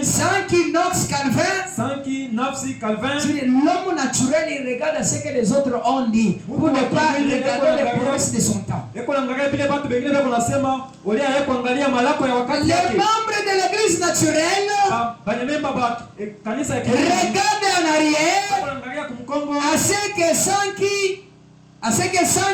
sans qu'il Knox Calvin, Sanki nafsi Calvin. l'homme naturel il regarde ce que les autres ont dit pour ne pas regarder les promesses de son temps. Eko anaangalia vile watu wengine wako nasema, olia yako angalia malako ya wakati Les yake. membres de l'église naturelle Banyamemba ba kanisa ya kimwili regardent en arrière eko anaangalia kumkongo. à ce que sans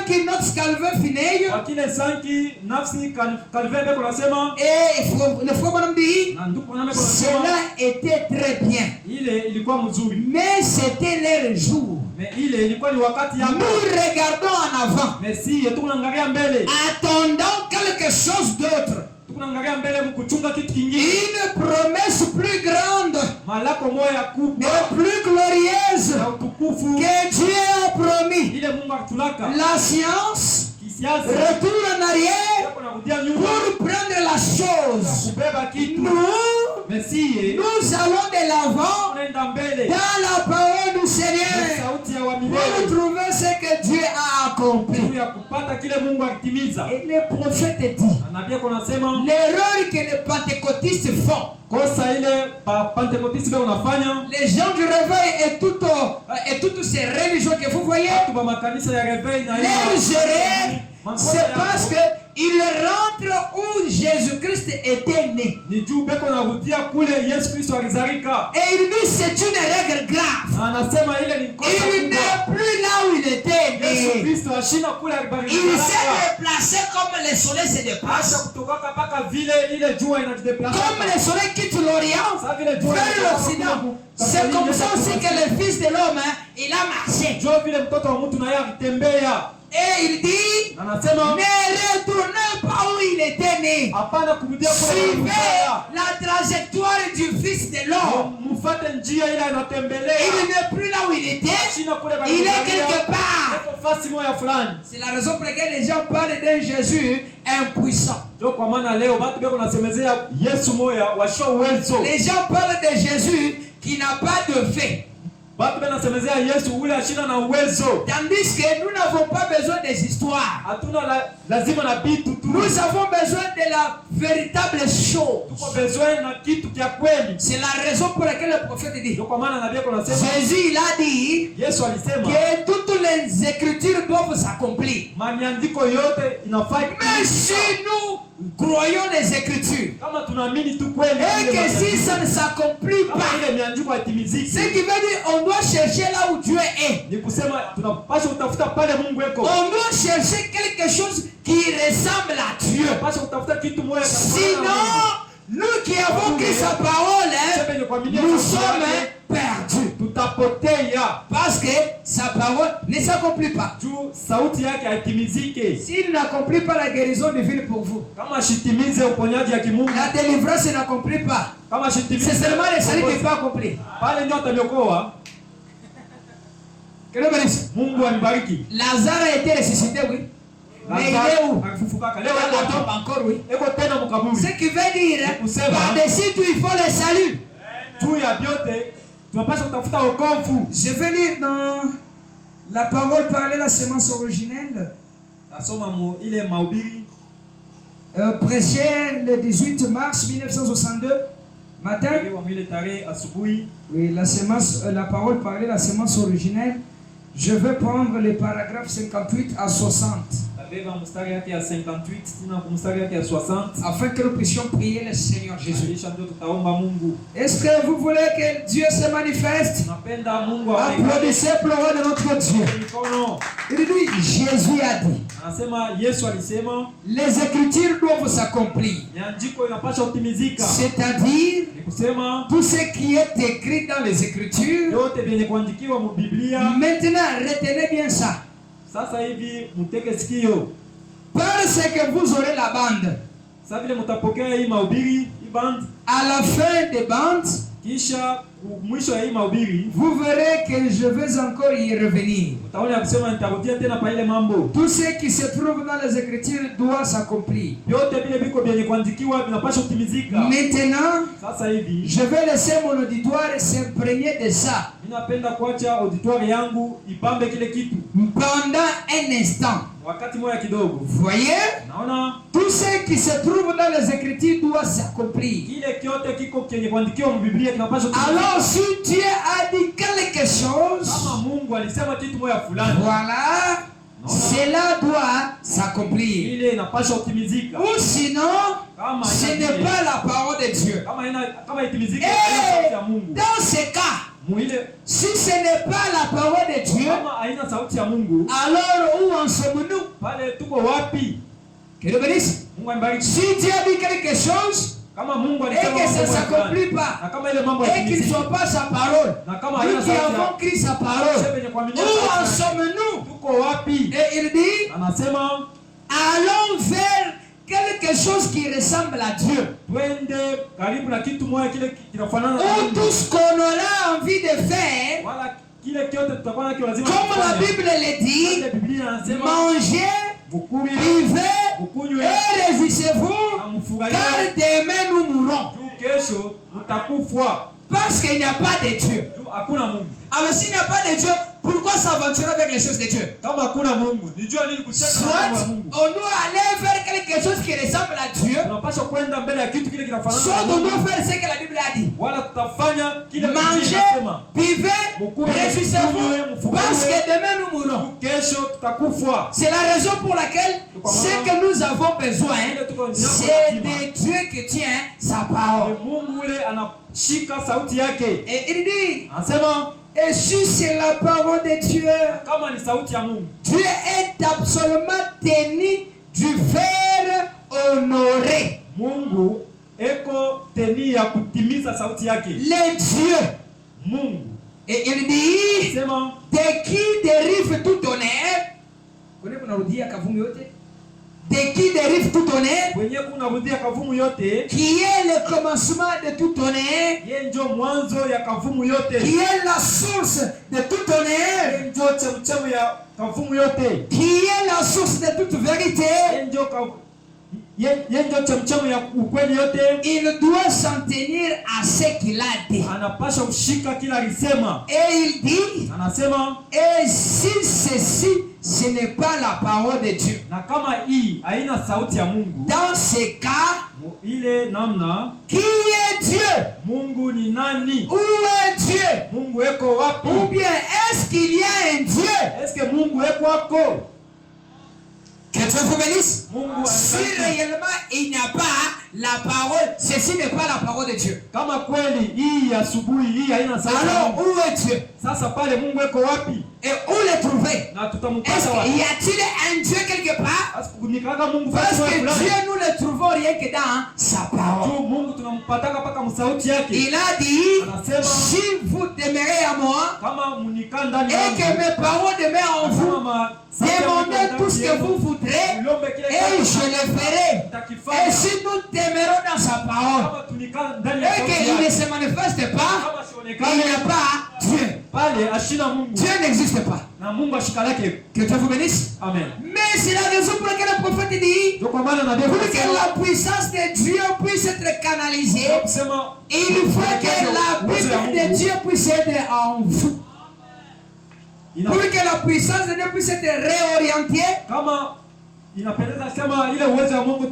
qu'il Knox Calvin Finney Wakile Sanki nafsi Calvin beko nasema et le frère Bonhomme dit na ndugu name beko nasema cela était très bien, ile ilikuwa mzuri. mais c'était leur jour. Mais ile ilikuwa ni wakati yako. Nous regardons en avant, Merci, tunaangalia mbele. attendant quelque chose d'autre, Tunaangalia mbele mkuchunga kitu kingine. une promesse plus grande Malako moya kubwa et plus glorieuse na utukufu que Dieu a promis. ile Mungu akitulaka. La science Kisiasa retourne en arrière yako narudia nyuma pour prendre la chose. kubeba kitu. Nous Merci, allons de l'avant unaenda mbele. dans la parole du Seigneur Sauti ya pour wamilele trouver ce que Dieu a accompli. juu ya kupata kile Mungu akitimiza. Et le prophète dit, Anabii kuna sema l'erreur que les pentecôtistes font, kosa ile Pentecoste bao unafanya. les gens du réveil et toutes ces religions que vous voyez, Watu ba makanisa ya reveil na leurs erreurs, c'est parce qu'ils rentrent où Jésus-Christ était né. ni juu beko narudia kule Yesu Kristo alizalika. Et il dit c'est une règle grave. Na anasema ile ni kosa Il kubwa. n'est plus là où il était Yesu né. Kristo ashina kule Il alibariki. s'est déplacé comme le soleil se déplace. Asha kutoka mpaka vile ile jua inajideplace. Comme le soleil quitte l'Orient Sasa vile jua vers l'Occident. C'est comme ça aussi que le Fils de l'homme, il a marché. Jua vile mtoto wa mtu naye akitembea. Et il dit, Anasema ne retournez pas où il était né. hapana kurudia kule. Suivez la trajectoire du Fils de l'homme. Mfuate njia ile anatembelea. Il n'est plus là où il était. Ashina kule Il est quelque part. Eko fasi moja fulani. C'est la raison pour laquelle les gens parlent d'un Jésus impuissant. Ndio kwa maana leo watu beko nasemezea Yesu moya washo uwezo. Les gens parlent de Jésus qui n'a pas de fait. Watu beko nasemezea Yesu ule ashina na uwezo. Tandis que nous n'avons pas besoin des histoires. Hatuna lazima na bitu tu. Nous avons besoin de la véritable chose. Tuko besoin na kitu kia kweli. C'est la raison pour laquelle le prophète dit. Ndio kwa maana nabii ako nasema Jésus il a dit Yesu alisema que toutes les écritures doivent s'accomplir. maandiko yote inafaa. Mais si nous croyons les écritures Kama tunaamini tu kweli et que si ça ne s'accomplit kama pas, ile miandiko haitimiziki, ce qui veut dire on doit chercher là où Dieu est. ni kusema tunapaswa kutafuta pale Mungu eko. On doit chercher quelque chose qui ressemble à Dieu. Tunapaswa kutafuta kitu moja. Sinon, nous qui avons pris sa parole, nous sommes perdus. Tutapotea Parce que sa parole ne s'accomplit pas. juu sauti yake haitimizike. S'il n'accomplit pas la guérison divine pour vous, Kama shitimize uponyaji ya kimungu, la délivrance n'accomplit pas. kama shitimize C'est seulement le salut qui peut accomplir. pale ndio ataniokoa. Que Dieu bénisse. Mungu anibariki. Lazare a été ressuscité, oui. Mais il est où? Akifufukaka leo Dans la eko tombe encore, oui. eko tena mkaburi. Ce qui veut dire, par-dessus tout, il faut le salut. Juu ya vyote tunapaswa kutafuta wokovu. Je vais lire dans la parole parlée, la semence originelle, Nasoma ile mahubiri prêché le 18 mars 1962 matin. ile tarehe asubuhi. Oui, la semence, la parole parlée, la semence originelle. Je vais prendre les paragraphes 58 à 60. Beba mstari yake ya 58 tena mstari yake ya 60 afin que nous puissions prier le Seigneur Jésus. kisha ndio tutaomba Mungu. Est-ce que vous voulez que Dieu se manifeste? Napenda Mungu Applaudissez pour le roi de notre Dieu. mikono. Il dit, Jésus a dit, Anasema Yesu alisema les Écritures doivent s'accomplir. nyandiko inapaswa kutimizika. C'est-à-dire, Ni kusema tout ce qui est écrit dans les Écritures. yote vyenye kuandikiwa mu Biblia. Maintenant, retenez bien ça. Sasa hivi muteke sikio. Parce que vous aurez la bande. Sasa vile mtapokea hii mahubiri, hii band, À la fin des bandes, kisha mwisho ya hii mahubiri vous verrez que je vais encore y revenir. utaona ya kusema nitarudia tena pa ile mambo. Tout ce qui se trouve dans les Écritures doit s'accomplir. Yote vile viko vyenye kuandikiwa vinapaswa kutimizika. Maintenant, Sasa hivi je vais laisser mon auditoire s'imprégner de ça ninapenda kuacha auditoire yangu ipambe kile kitu pendant un instant. wakati moja kidogo. Vous voyez, Naona tout ce qui se trouve dans les Écritures doit s'accomplir. kile kyote kiko kenye kuandikiwa mu Biblia kinapaswa kutimizika. Alors, si Dieu a dit quelque chose, Kama Mungu alisema kitu moja fulani, voilà, cela doit s'accomplir. ile inapaswa kutimizika. Ou sinon, Kama ce n'est pas la parole de Dieu. kama itimizike haina sauti ya Et Mungu. dans ce cas, Muile si ce n'est pas la parole de Dieu, kama haina sauti ya Mungu, alors où en sommes-nous? pale tuko wapi? Que Dieu bénisse. Mungu ambariki. Si Dieu a dit quelque chose Kama Mungu et alisema que ça ne mambo s'accomplit fulani, pas, na kama ile mambo et qu'il ne yatimizike, soit pas sa parole, na kama nous haina qui sauti avons ya écrit sa parole, Sasa venye kuaminia où en sauti yake, sommes-nous? tuko wapi? Et il dit, Anasema allons vers quelque chose qui ressemble à Dieu. twende karibu na kitu moja kile kinafanana na Où Mungu. tout ce qu'on aura envie de faire, Wala kile kyote tutakuwa nacho lazima comme la tufanye. Bible le dit, Ile Biblia inasema mangez, mukuli, buvez mukunywe et réjouissez-vous, na mfurahie. car demain nous mourrons. Juu kesho mtakufa. Parce qu'il n'y a pas de Dieu. Juu hakuna Mungu. Alors s'il n'y a pas de Dieu, pourquoi s'aventurer avec les choses de Dieu? Kama hakuna Mungu, nijua nini kucheka na mambo ya Soit Mungu. on doit aller vers quelque chose qui ressemble à Dieu, Tunapaswa kwenda mbele ya kitu kile kinafanana soit na on Mungu. doit faire ce que la Bible a dit. Wala tutafanya kile Biblia Mangez, inasema. buvez, réjouissez-vous, parce que demain nous mourrons. Kesho tutakufa. C'est la raison pour laquelle ce que nous avons besoin, c'est de Dieu qui tient sa parole. Mungu ule anashika sauti yake. Et il dit, Anasema et si c'est la parole de Dieu, kama ni sauti ya Mungu, Dieu est absolument tenu du faire honorer. Mungu eko teni ya kutimiza sauti yake. Les dieux. Mungu Et il dit, sema de qui dérive tout honneur? De qui dérive tout honneur? kwenye kunarudia kavumu yote, Qui est le commencement de tout honneur? yeye ndio mwanzo ya kavumu yote, Qui est la source de tout honneur? yeye ndio chemchemu ya kavumu yote, Qui est la source de toute vérité? yeye ndio yeye ndio chemchemu ya ukweli yote. Il doit s'en tenir à ce qu'il a dit. Anapaswa kushika kila alisema. Et il dit, Anasema et si ceci, ce n'est pas la parole de Dieu. na kama hii haina sauti ya Mungu, Dans ce cas, ile namna, qui est Dieu? Mungu ni nani? Où est Dieu? Mungu eko wapi? Ou bien est-ce qu'il y a un Dieu? Est-ce que Mungu eko wako? Que Dieu vous bénisse. Mungu Si anibariki. réellement il n'y a pas la parole, ceci n'est pas la parole de Dieu. Kama kweli hii asubuhi hii haina sauti ya Alors Mungu, où est Dieu? sasa pale Mungu eko wapi? Et où le trouver? Na Est-ce tutampata wapi? qu'il y a-t-il un Dieu quelque part? Asikunikaka Mungu Parce fasi que fulani. Dieu, nous ne le trouvons rien que dans sa parole. Tu Mungu tunampataka paka msauti yake. Il a dit, Anasema si vous demeurez à moi kama munikaa ndani et yangu, que mes paroles demeurent en vous, kama sauti ya Mungu demandez tout ce ndani que yenu, vous voudrez uliombe kile et kitu, je le ferai. nitakifanya. Et si nous demeurons dans sa parole Kama tunikaa ndani ya et sauti qu'il ne yake, se manifeste pas, kama il sionekane n'y a pas Dieu. pale ashina Mungu Dieu n'existe pas. na Mungu ashika lake. Que Dieu vous bénisse. Amen. Mais c'est la raison pour laquelle le prophète dit, Ndio kwa maana nabii pour que anasema la puissance de Dieu puisse être canalisée, kusema il faut que la Bible de Dieu puisse être en vous. ina Pour que la puissance de Dieu puisse être réorientée, kama inapendeza sema ile uwezo wa Mungu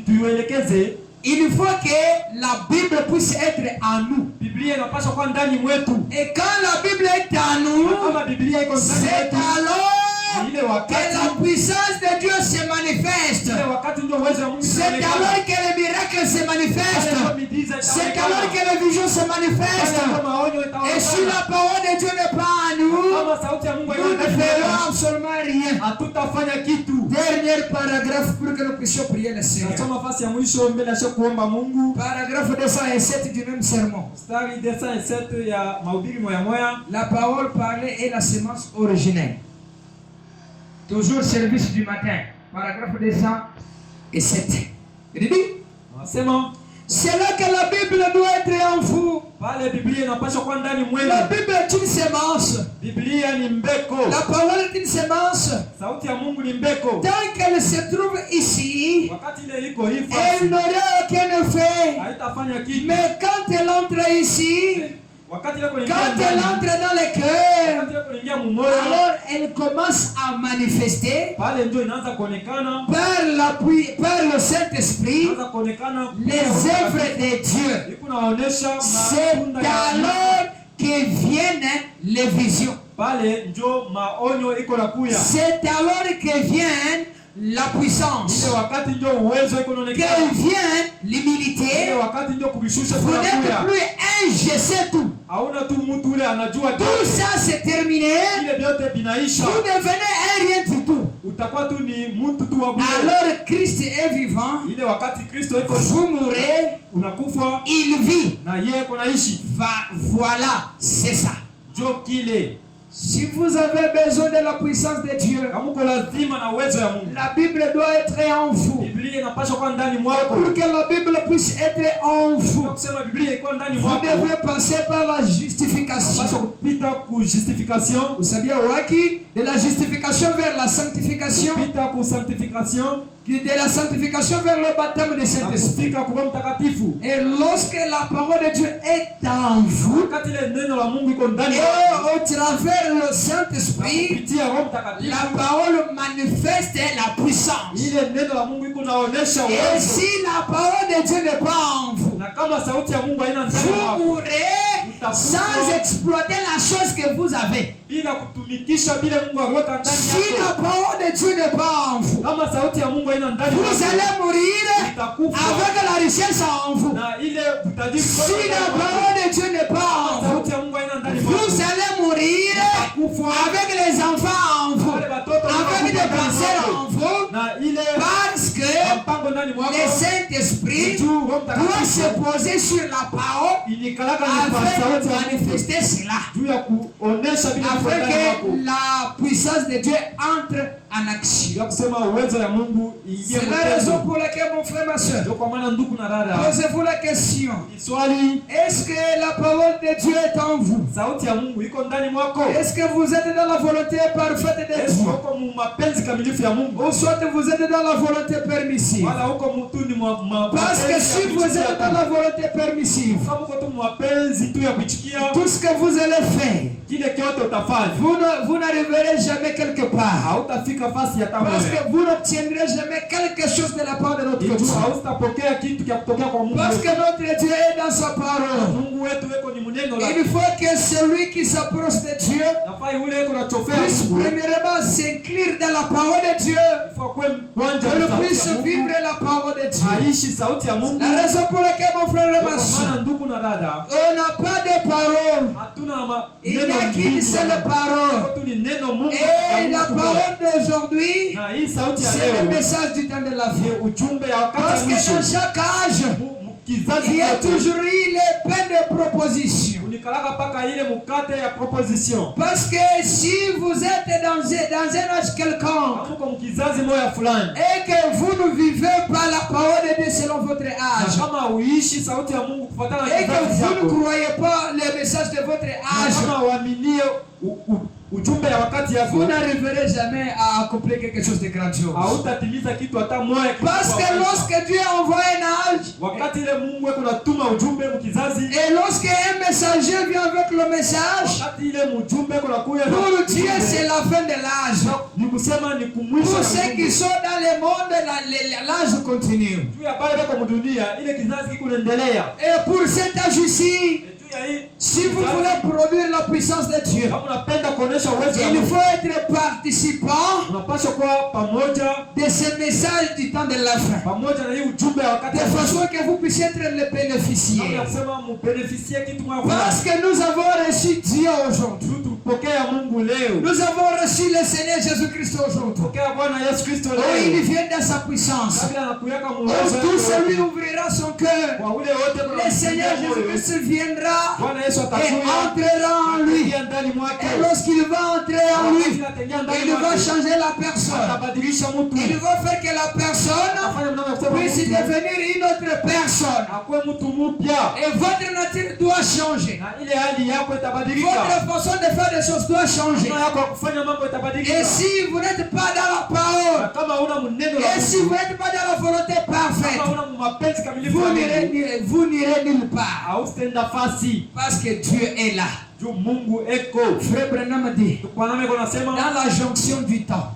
tuielekeze. il faut que la Bible puisse être en nous. Biblia inapaswa kuwa ndani mwetu. Et quand la Bible est en nous, Kama Biblia iko ndani c'est mwetu, alors ile que wakati la puissance de Dieu se manifeste. Ile wakati ndio uwezo wa Mungu C'est unaonekana. alors que les miracles se manifestent. C'est alors que les visions se manifestent. Et si la parole de Dieu n'est pas en nous, nous ne ferons absolument rien. Hatutafanya kitu. Dernier paragraphe pour que nous puissions prier le Seigneur. Nasoma fasi ya mwisho mbele ya kuomba Mungu. Paragraphe 207 du même sermon. Mstari 207 ya mahubiri moya moya. La parole parlée est la semence originelle. Toujours service du matin. Paragraphe 207. Il dit, c'est là que la Bible doit être en vous. Pale Biblia inapaswa kuwa ndani mwenu. La Bible est une semence. Biblia ni mbeko. La parole est une semence. Sauti ya Mungu ni mbeko. Tant qu'elle se trouve ici, Wakati ile iko hivi, elle n'aura aucun effet. haitafanya kitu. Mais quand elle entre ici, Wakati ile quand elle entre dans le cœur, wakati ile kuingia mumoyo, alors elle commence à manifester pale ndio inaanza kuonekana. par l'appui, par le Saint-Esprit, Inaanza kuonekana les œuvres de Dieu. iko naonesha C'est matunda ya alors que viennent les visions. pale ndio maonyo iko nakuya. C'est alors que vient la puissance, Ile wakati ndio uwezo iko que naonekana. vient Ile l'humilité. wakati ndio kubishusha Vous n'êtes kunakuya. plus un je sais tout. Hauna tu mtu ule anajua tu. Tout ça c'est terminé. Ile vyote vinaisha. Vous devenez un rien du tout. Utakuwa tu ni mtu tu wa bure. Alors Christ est vivant. Ile wakati Kristo iko Vous mourrez. unakufa Il vit. na yeye iko naishi. Voilà, c'est ça. Ndio kile. Si vous avez besoin de la puissance de Dieu, Kama uko lazima na uwezo ya Mungu. la Bible doit être en vous. Biblia inapaswa kuwa ndani mwako. Pour que la Bible puisse être en vous, Kusema Biblia iko ndani vous mwako. devez passer par la justification. Unapaswa kupita ku justification, Vous savez, Waki, de la justification vers la sanctification, kupita ku sanctification, de la sanctification vers le baptême de na Saint-Esprit. kufika kwa Mtakatifu. Et lorsque la parole de Dieu est en vous, Wakati ile neno la Mungu iko ndani et mwako, au travers le Saint-Esprit, kupitia Roho Mtakatifu, la parole manifeste la puissance. ile neno la Mungu iko naonesha Et uwezo. si la parole de Dieu n'est pas en vous, Na kama sauti ya Mungu haina ndani vous mwako, mourrez sans exploiter la chose que vous avez. bila kutumikisha bila Mungu aweka ndani Si la yako. parole de Dieu n'est pas en vous, Kama sauti ya Mungu haina ndani vous mwako, allez mourir utakufa avec la richesse en vous. na ile utajiri. Si la parole de Dieu n'est pas en vous, Sauti ya Mungu haina ndani mwako, vous allez mourir utakufa avec les enfants en vous, wale watoto avec des wanakufa cancers ndani en mwako. vous, Na ile parce que mpango ndani mwako, le Saint-Esprit juu Roho doit Mtakatifu se poser sur la parole inikalaka ni kwa afin sauti de ya Mungu, manifester cela, juu ya kuonesha bila afin ndani mwako, que la puissance de Dieu entre en action. ya kusema uwezo ya Mungu ingie C'est la raison mtendo. pour laquelle, mon frère, ma soeur, Ndio kwa maana ndugu na dada, posez-vous la question. swali, Est-ce que la parole de Dieu est en vous? sauti ya Mungu iko ndani mwako? Est-ce que vous êtes dans la volonté parfaite de Yesu Dieu? uko mu mapenzi kamilifu ya Mungu, Ou soit vous êtes dans la volonté permissive? wala uko mtu ni Parce que mapenzi si ya vous kuitikia êtes tu. dans la volonté permissive, Kama uko tu mapenzi tu ya kuitikia, tout ce que vous allez faire, kile kyote utafanya, vous n'arriverez jamais quelque part. hautafika fasi ya tamu. Parce que vous n'obtiendrez jamais quelque chose de la part de notre Itu Dieu. hautapokea kitu kia kutokea kwa Mungu. Parce que notre Dieu est dans sa parole. Mungu wetu weko ni mneno la. Il faut que celui qui s'approche de Dieu Nafai ule weko na chofea puisse Mungu. premièrement s'inclure dans la parole de Dieu. Ifaa kwe kwanja Que ni nous sauti puissions ya Mungu. vivre la parole de Dieu. Aishi sauti ya Mungu. La raison pour laquelle, mon frère et Kwa ma soeur, maana ndugu na dada, on n'a pas de parole. hatuna Il n'y a qu'une seule parole. tu ni neno Mungu. Et ya la Mungu. parole d'aujourd'hui, Na hii sauti ya c'est le leo message du temps de la ni vie. ujumbe ya Parce wakati que mwisho. dans chaque âge, Kizazi il y a chetu toujours eu les peines de proposition. unikalaka paka ile mukate ya proposition. Parce que si vous êtes dans un âge quelconque Kama uko mkizazi moya fulani, et que vous ne vivez pas la parole de Dieu selon votre na âge, kama uishi sauti ya Mungu kufuatana na et que kizazi vous ne chako, croyez pas les messages de votre na âge, kama uaminie ujumbe ya wakati vous yako, n'arriverez jamais à accomplir quelque chose de grandiose. hautatimiza kitu hata moja. Parce que lorsque Dieu envoie un âge, wakati ile Mungu weko natuma ujumbe mkizazi, et lorsque un messager vient avec le message, wakati ile mjumbe weko nakuya na pour Dieu ujumbe, c'est la fin de l'âge. ni kusema ni kumwisho Pour ya ceux Mungu. qui sont dans le monde, l'âge continue. Juu ya pale weko mdunia ile kizazi kikuendelea, Et pour cet âge ici, juu Si vous voulez produire la puissance de Dieu, kama unapenda kuonesha uwezo wa il Mungu, faut être participant unapaswa kuwa pamoja de ce message du temps de la fin, pamoja na hii ujumbe wa wakati de wa mwisho. façon que vous puissiez être le bénéficiaire. Nasema mbenefisie kitu mwa Parce que nous avons reçu Dieu aujourd'hui. tupokea Mungu leo. Nous avons reçu le Seigneur Jésus-Christ aujourd'hui. Tupokea Bwana Yesu Kristo Oh, il leo. vient dans sa puissance. Kabla anakuyaka Oh, muwezo tout wake celui wote. ouvrira son cœur. Kwa ule wote Le Seigneur Jésus-Christ viendra Bwana Yesu et atakuja entrera en lui. kuingia ndani mwake. Et lorsqu'il va entrer en lui, Ataingia ndani il va mwake. changer la personne. Atabadilisha mtu. Il va faire que la personne Afanye mnamo kusema puisse mtu. devenir une autre personne. Akuwe mtu mpya. Et votre nature doit changer. Na ile hali yako itabadilika. Votre façon de faire des choses doit changer. Namna yako ya kufanya mambo itabadilika. Et si vous n'êtes pas dans la Na parole, kama huna mneno la et si Mungu, vous n'êtes pas dans la volonté parfaite, kama huna mapenzi kamilifu vous ya n'irez Mungu, vous n'irez nulle part. hautaenda fasi. Parce que Dieu est là. Juu Mungu eko. Frère Branham dit, Kwa nami kuna sema dans la jonction du temps,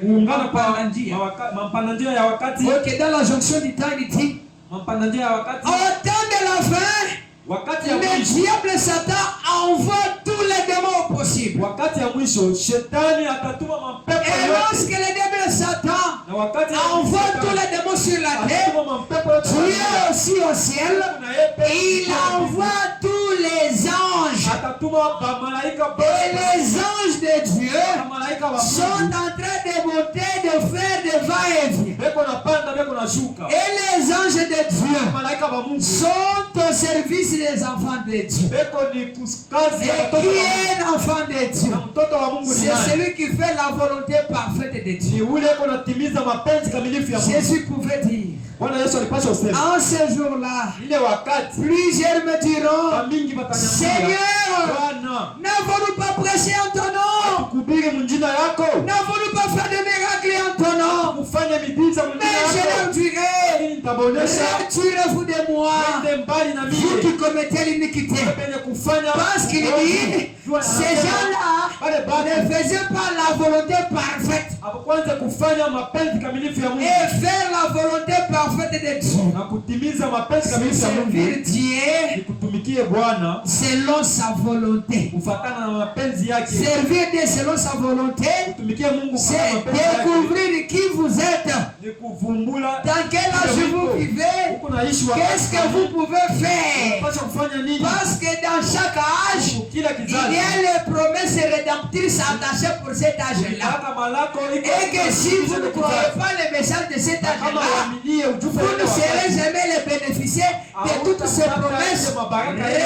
muungano kwa Mapandanjia. mapandanjia ya wakati. ok, dans la jonction du temps, il dit, Mapandanjia ya wakati. au temps de la fin, Wakati ya le mwisho. diable Satan envoie tous les démons possibles. Wakati ya mwisho shetani atatuma mapepo Et yote. lorsque le diable Satan Na wakati ya envoie mwisho tous les démons sur la terre, atatuma mapepo yote. Dieu aussi au ciel, Na yeye pekee il envoie tous les anges. atatuma malaika Et les anges de Dieu malaika wa sont Mungu. en train de monter, de faire des va-et-vient. Beko napanda beko nashuka. Et les anges de Dieu Malaika wa Mungu. sont au service des enfants de Dieu. Beko ni kazi ya Et watoto qui wa Mungu. est un enfant de Dieu? Na mtoto wa Mungu ni C'est nani? celui qui fait la volonté parfaite de Ni Dieu. ule eko natimiza mapenzi kamilifu ya Mungu. Jésus pouvait dire, Bwana Yesu alipasha usema. en ce jour-là, Ile wakati plusieurs me diront, mingi batanyamia. Seigneur, Bwana, n'avons-nous pas prêché en ton nom? tukubiri munjina yako. N'avons-nous pas fait de miracles en ton nom? Kufanya miujiza munjina Mais je yako. leur dirai, Nitabonesha retirez-vous de moi, twende mbali na vous mimi. qui commettez l'iniquité. Penye kufanya Parce qu'il dit, ces gens-là ne faisaient pas la volonté parfaite. kwanza kufanya mapenzi kamilifu ya Mungu Et faire la volonté parfaite de Dieu. na kutimiza mapenzi C'est kamilifu ya servir Mungu. Dieu Ni kutumikie Bwana selon sa volonté. kufuatana na mapenzi yake. Servir Dieu selon sa volonté, Kutumikia Mungu c'est kwa mapenzi yake. découvrir qui vous êtes, Ni kuvumbula dans quel âge vous vivez, huko naishi qu'est-ce que vous pouvez faire. unapaswa kufanya nini? Parce que dans chaque âge, Kila il y kizazi a les promesses rédemptrices attachées pour cet âge-là. hata malako iko Et que si vous ne croyez pas les messages de cet kama âge-là, waaminie ujumbe vous ne wa serez wakati. jamais les bénéficiaires de toutes ces promesses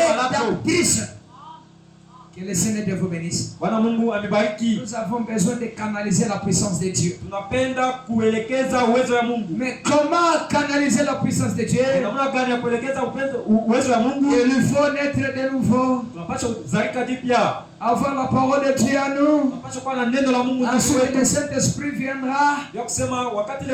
rédemptrices. Que le Seigneur de vous bénisse. Bwana Mungu amebariki. Nous avons besoin de canaliser la puissance de Dieu. Tunapenda kuelekeza uwezo wa Mungu. Mais comment canaliser la puissance de Dieu? Namna gani ya kuelekeza uwezo wa Mungu? Il faut naître de nouveau, Tunapaswa kuzalika jipya. avoir la parole de Dieu en nous. Tunapaswa kuwa na neno la Mungu ndani Ensuite, le yetu. Saint-Esprit viendra Ya kusema wakati ile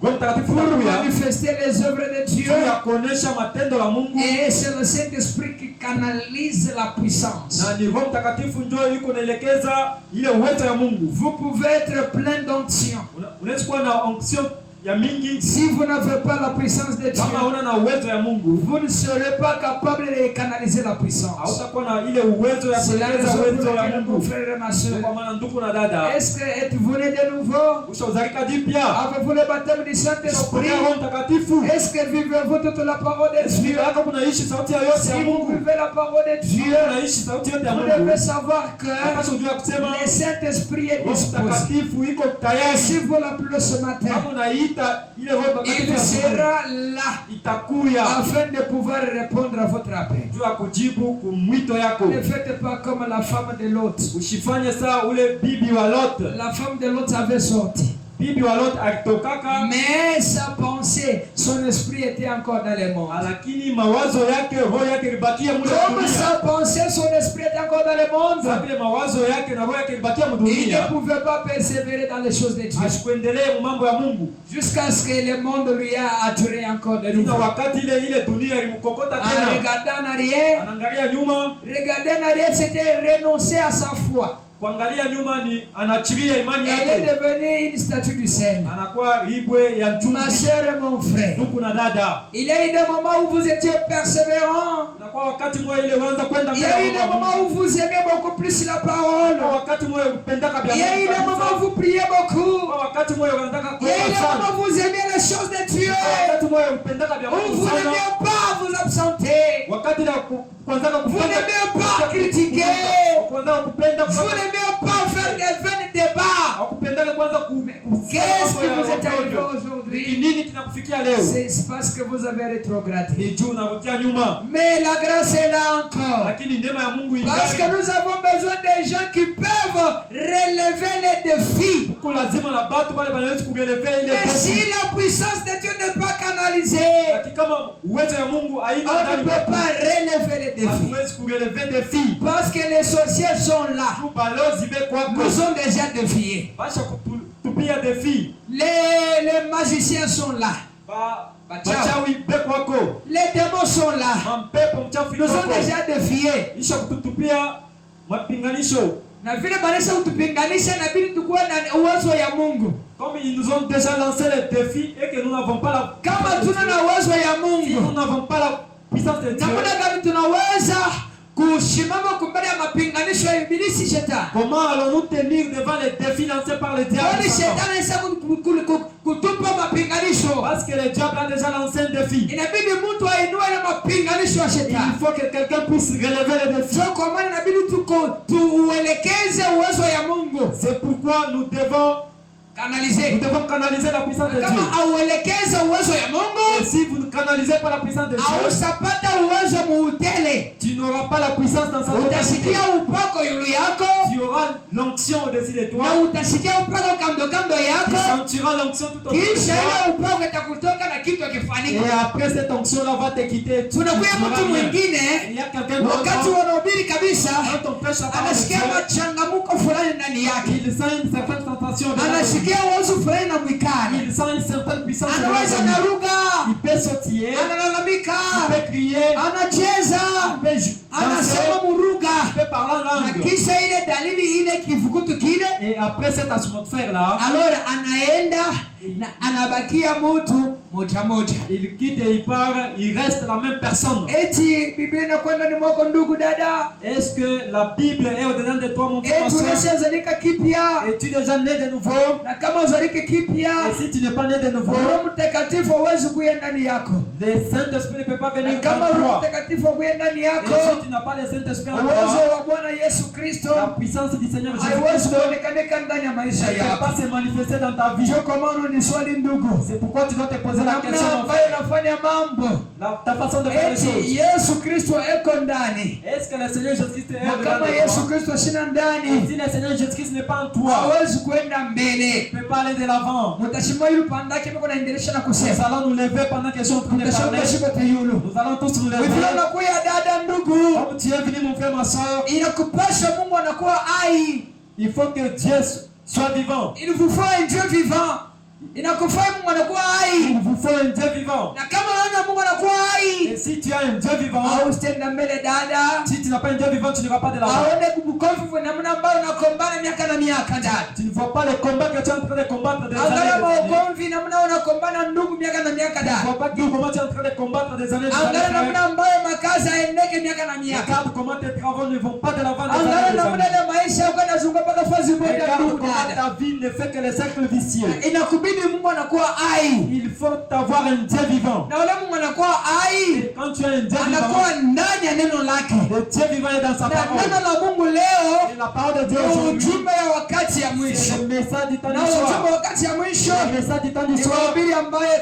Roho Mtakatifu pour anakuja manifester les œuvres de Dieu. juu ya kuonesha matendo la Mungu. Et c'est le Saint-Esprit qui canalise la puissance. Na ni Roho Mtakatifu ndio yuko naelekeza ile uwezo ya Mungu. Vous pouvez être plein d'onction. Unaweza kuwa na onction ya mingi Si vous n'avez pas la puissance de Dieu, kama una na uwezo ya Mungu. vous ne serez pas capable de canaliser la puissance. Hautakuwa na ile uwezo ya C'est la kuelekeza raison pour uwezo ya laquelle, mon Mungu. frère et ma soeur, Kwa maana ndugu na dada, est-ce que êtes-vous né de nouveau? ushazalika jipya. Avez-vous le baptême du Saint-Esprit? Pokea Roho Mtakatifu. Est-ce que vivez-vous toute la parole de Dieu Dieu? yako kunaishi sauti ya yote Si ya vous Mungu. vivez la parole de Dieu, Unaishi sauti yote ya vous Mungu. devez savoir que Unapaswa kujua kusema le Saint-Esprit est Roho disposé. Mtakatifu iko Et tayari. si vous l'appelez ce matin, Kama unaita ile Roho Mtakatifu il ya Mungu, sera là itakuya afin de pouvoir répondre à votre appel. juu ya kujibu kumwito yako. Ne faites pas comme la femme de Lot. Usifanye saa ule bibi wa Lot. La femme de Lot avait sorti. Bibi wa Lot alitokaka, Mais sa pensée, son esprit était encore dans le monde. lakini mawazo yake, roho yake ilibakia mule Comme dunia. sa pensée, son esprit était encore dans le Sasa monde, vile mawazo yake na roho yake ilibakia il mdunia, ne pouvait pas persévérer dans les choses de Dieu. asikuendelee mu mambo ya Mungu. Jusqu'à ce que le monde lui a attiré encore de Na nouveau. wakati ile dunia ilimkokota En tena, regardant en arrière, anaangalia nyuma. regarder en arrière, c'était renoncer à sa foi. Kuangalia nyuma ni anaachilia imani Elle est yake, devenue une statue du Seigneur. anakuwa ibwe ya Ma chumvi. soeur et mon frère, Ndugu na dada, il y a eu des moments où vous étiez persévérants. kuna Kwa wakati moyo ile uanza kwenda Il y a eu des moments où vous aimez beaucoup plus la parole. Kwa wakati moyo upendaka Il y a eu des moments où vous priez beaucoup. Kwa wakati moyo unataka Il y a eu kuomba des sana. moments où vous aimez les choses de Dieu. Wakati moyo upendaka vya Où Mungu vous sana. n'aimez pas vous absenter. Wakati la kuanza Vous n'aimez pas critiquer. Kuanza kupenda Vous n'aimez pas faire des vains débats. kupenda kwanza Qu'est-ce que vous êtes arrivé aujourd'hui? nini kinakufikia leo? C'est parce que vous avez rétrogradé. Ni juu unarudia nyuma. Mais la grâce est là encore. Lakini neema ya Mungu Parce que ingali. nous avons besoin des gens qui peuvent relever les défis. Kwa lazima na watu wale wanaweza kugelevea ile Et si pesi. la puissance de Dieu n'est pas canalisée, Lakini kama uwezo ya Mungu haina on ne ndani peut pas relever les défis. hatuwezi kugelevea defi. Parce que les sorciers sont là. Kwa balozi beko Nous sommes déjà défiés. basha kutupia defi. Les magiciens sont là. Bachawi beko wako. Les démons sont là. Mampepo mchafu Nous sommes wako. déjà défiés. Isha kututupia mapinganisho. Na vile banaweza kutupinganisha na bili tukuwe na uwezo ya Mungu. Comme ils nous ont déjà lancé le défi et que nous n'avons pas la Kama tuna na uwezo ya si nous Mungu, n'avons pas la puissance de Dieu, namna gani tunaweza kusimama kumbele ya mapinganisho ya ibilisi shetani? comment allons-nous tenir devant les défis lancés par le diable? Kwani shetani anaweza kutupa mapinganisho. Parce que le diable a déjà lancé un défi. Inabidi mtu ainue na mapinganisho ya Il shetani. faut que quelqu'un puisse relever le défi. So kwa maana inabidi tuuelekeze uwezo ya Mungu. C'est pourquoi nous devons canaliser la puissance de Dieu. Kama auelekeze uwezo ya Et Mungu, si vous ne canalisez pas la puissance de Dieu, hausapata uwezo muutele. tu n'auras pas la puissance dans sa totalité. Utasikia upako yulu yako Tu auras l'onction au-dessus de toi. na utasikia upako kando kando Tu yako, sentiras l'onction tout autour de kisha toi. ile upako itakutoka na kitu Et kifanyika. après cette onction-là va te quitter. Tu Tunakuya seras mtu bien. mwingine Il y a quelqu'un wakati d'autre. wanahubiri kabisa, Quand on prêche la parole de anasikia Dieu, machangamuko fulani ndani yake, il sent une certaine sensation. anasikia uwezo fulani na mwikana, Il sent une certaine puissance. anaweza Il naruga, peut sautiller. analalamika, Il peut crier. anacheza, Il peut danser. anasema muruga, Il peut parler en na langue. kisha ile dalili ile kivukutu kile, Et après cette atmosphère-là, alors anaenda na anabakia mtu moja moja. il quitte et il part. Il reste la même personne. Eti Biblia inakwenda ni mwako ndugu dada, Est-ce que la Bible est au-dedans de toi, mon frère, ma eti soeur? unashazalika kipya, Es-tu déjà né de nouveau? na kama uzalike kipya, Et si tu n'es pas né de nouveau, Roho Mtakatifu hawezi kuja ndani yako, le Saint-Esprit ne peut pas na venir kama dans Roho toi. Mtakatifu hakuja ndani Et yako, si tu n'as pas le Saint-Esprit en uwezo toi, wa Bwana Yesu Kristo la puissance du Seigneur haiwezi Jésus-Christ kuonekanika ndani ya ne maisha peut yako. pas se manifester dans ta vie. Ndio kwa maana ni swali ndugu, C'est pourquoi tu dois te poser la question, namna mon ambayo frère. nafanya mambo, Ta façon de faire les eti choses. Yesu Kristo eko ndani, Est-ce que le Seigneur Jésus-Christ est na au-dedans kama de Yesu toi? Kristo sina Et ndani, si le Seigneur Jésus-Christ n'est pas en toi, hawezi kuenda mbele. tu ne peux pas aller de l'avant. Mutashima yule pandake mko naendelesha na Nous kusema. allons nous lever pendant que je suis en train de Mutashima parler. shiko tayulu. Nous allons tous nous lever. Wivyo nakuya dada ndugu. Comme tu es venu, mon frère, ma soeur, Inakupasha Mungu anakuwa hai. il faut que Dieu soit vivant. Il vous faut un Dieu vivant. Inakufaa Mungu anakuwa hai. Il vous faut un Dieu vivant. Na kama unaona Mungu anakuwa hai, Et si tu as un Dieu vivant, au stenda mbele dada. si tu n'as pas un Dieu vivant, tu n'iras pas de l'avant. Aone kubukofu namna ambayo unakombana miaka na miaka dada. Tu ne vois pas les combats que tu es en train de combattre des Angalia années. maukomvi namna unakombana ndugu miaka na miaka Tu ne dada. vois pas comment tu es en train de combattre des années. Angalia namna ambayo makazi haendeke miaka na miaka. Regarde comment tes travaux ne vont pas de l'avant des Angalia années. namna ile maisha yako yanazunguka mpaka fazi moja Regarde ndugu comment dada. ta vie ne fait que les cercles vicieux. Inakubidi Mungu anakuwa hai. Il faut avoir un Dieu vivant. Na ule Mungu anakuwa hai, Et quand tu as un Dieu anakuwa vivant, ndani ya neno lake. le Dieu vivant est dans sa Na parole. neno la Mungu leo Et la parole de Dieu ni aujourd'hui, ujumbe ya wakati ya c'est mwisho. le message du temps Na du ujumbe soir. wa wakati ya mwisho Le message du temps du ni soir, mahubiri ambaye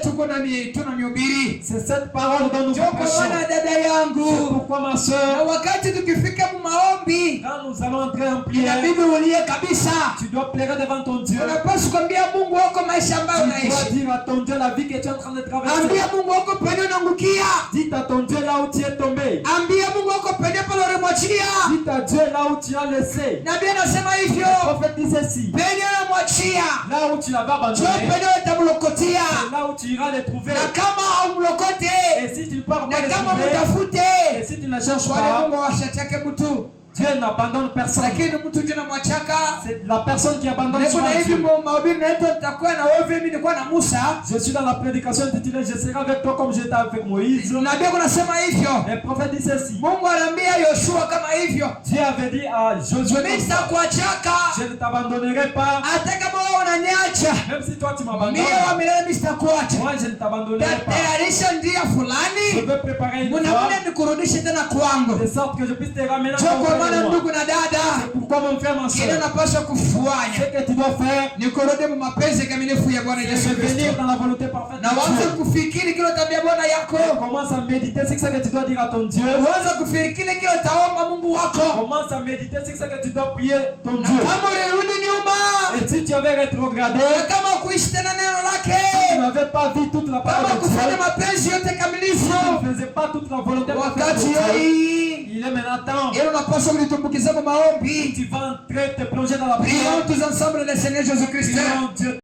tunamihubiri. c'est cette parole dont nous Ndio kwa prêchons. maana dada C'est yangu, pourquoi, ma na soeur, wakati tukifika mu maombi, quand nous allons entrer en prière, inabidi ulie kabisa. tu dois pleurer devant ton Dieu. Unapaswa kuambia Mungu wako maisha ambayo Tu dois unaishi. dire à ton Dieu la vie que tu es en train de traverser. Ambia Mungu wako penye unaangukia. Dites à ton Dieu là où tu es tombé. Ambia Mungu wako penye pale ulimwachia. Dites à Dieu là où tu as laissé. Nabii anasema Le hivyo, prophète dit ceci. penye unamwachia Là où tu l'avais ndio abandonné, penye utamlokotia. c'est là où tu iras les trouver. Na kama haumlokote, Et si tu ne pars na pas les kama trouver, mtafute, et si tu ne les cherches wale pas, Mungu washatake mtu. Dieu n'abandonne personne. lakini mtu jina mwachaka C'est la personne qui abandonne niko na hivi Dieu. mahubiri na hito nitakuwa na wewe mimi nilikuwa na Musa. Je suis dans la prédication intitulée Je serai avec toi comme j'étais avec Moïse. Nabii kunasema hivyo. Le prophète dit ceci. Mungu aliambia Yoshua kama hivyo. Dieu avait dit à Josué, Mimi sitakuachaka je ne t'abandonnerai pas. hata kama wewe unaniacha. Même si toi tu Mimi wa m'abandonnes, milele mimi sitakuacha. moi je ne t'abandonnerai pas. Tayarisha njia Je fulani. veux préparer une voie Munamune nikurudishe tena kwangu. de sorte que je puisse te ramener à Kwa ton maana frère et moi. ndugu na dada, Pourquoi mon frère, ma kile soeur? napaswa kufanya Ce que tu dois faire, ni kurudi mu mapenzi kamilifu ya Bwana c'est Yesu de Kristo. venir dans la volonté parfaite Na de waanze Dieu. kufikiri kile tabia Bwana yako. Commence à méditer ce que tu dois dire à ton Dieu. Uanze kufikiri kile utaomba Mungu wako. Commence à méditer ce que tu dois prier ton Na Dieu. kama ulirudi nyuma, Et si tu avais rétrogradé, na kama kuishi tena neno tu lake, n'avais pas vu toute la kama parole de kufanya Dieu, mapenzi yote tu kamilifu, ne faisais pas toute la volonté parfaite de wakati Dieu, hii il est maintenant temps. ile unapaswa kulitumbukiza kwa maombi. Tu vas entrer, te plonger dans la Prions prière. tous ensemble le Seigneur Jésus-Christ. Prions Dieu.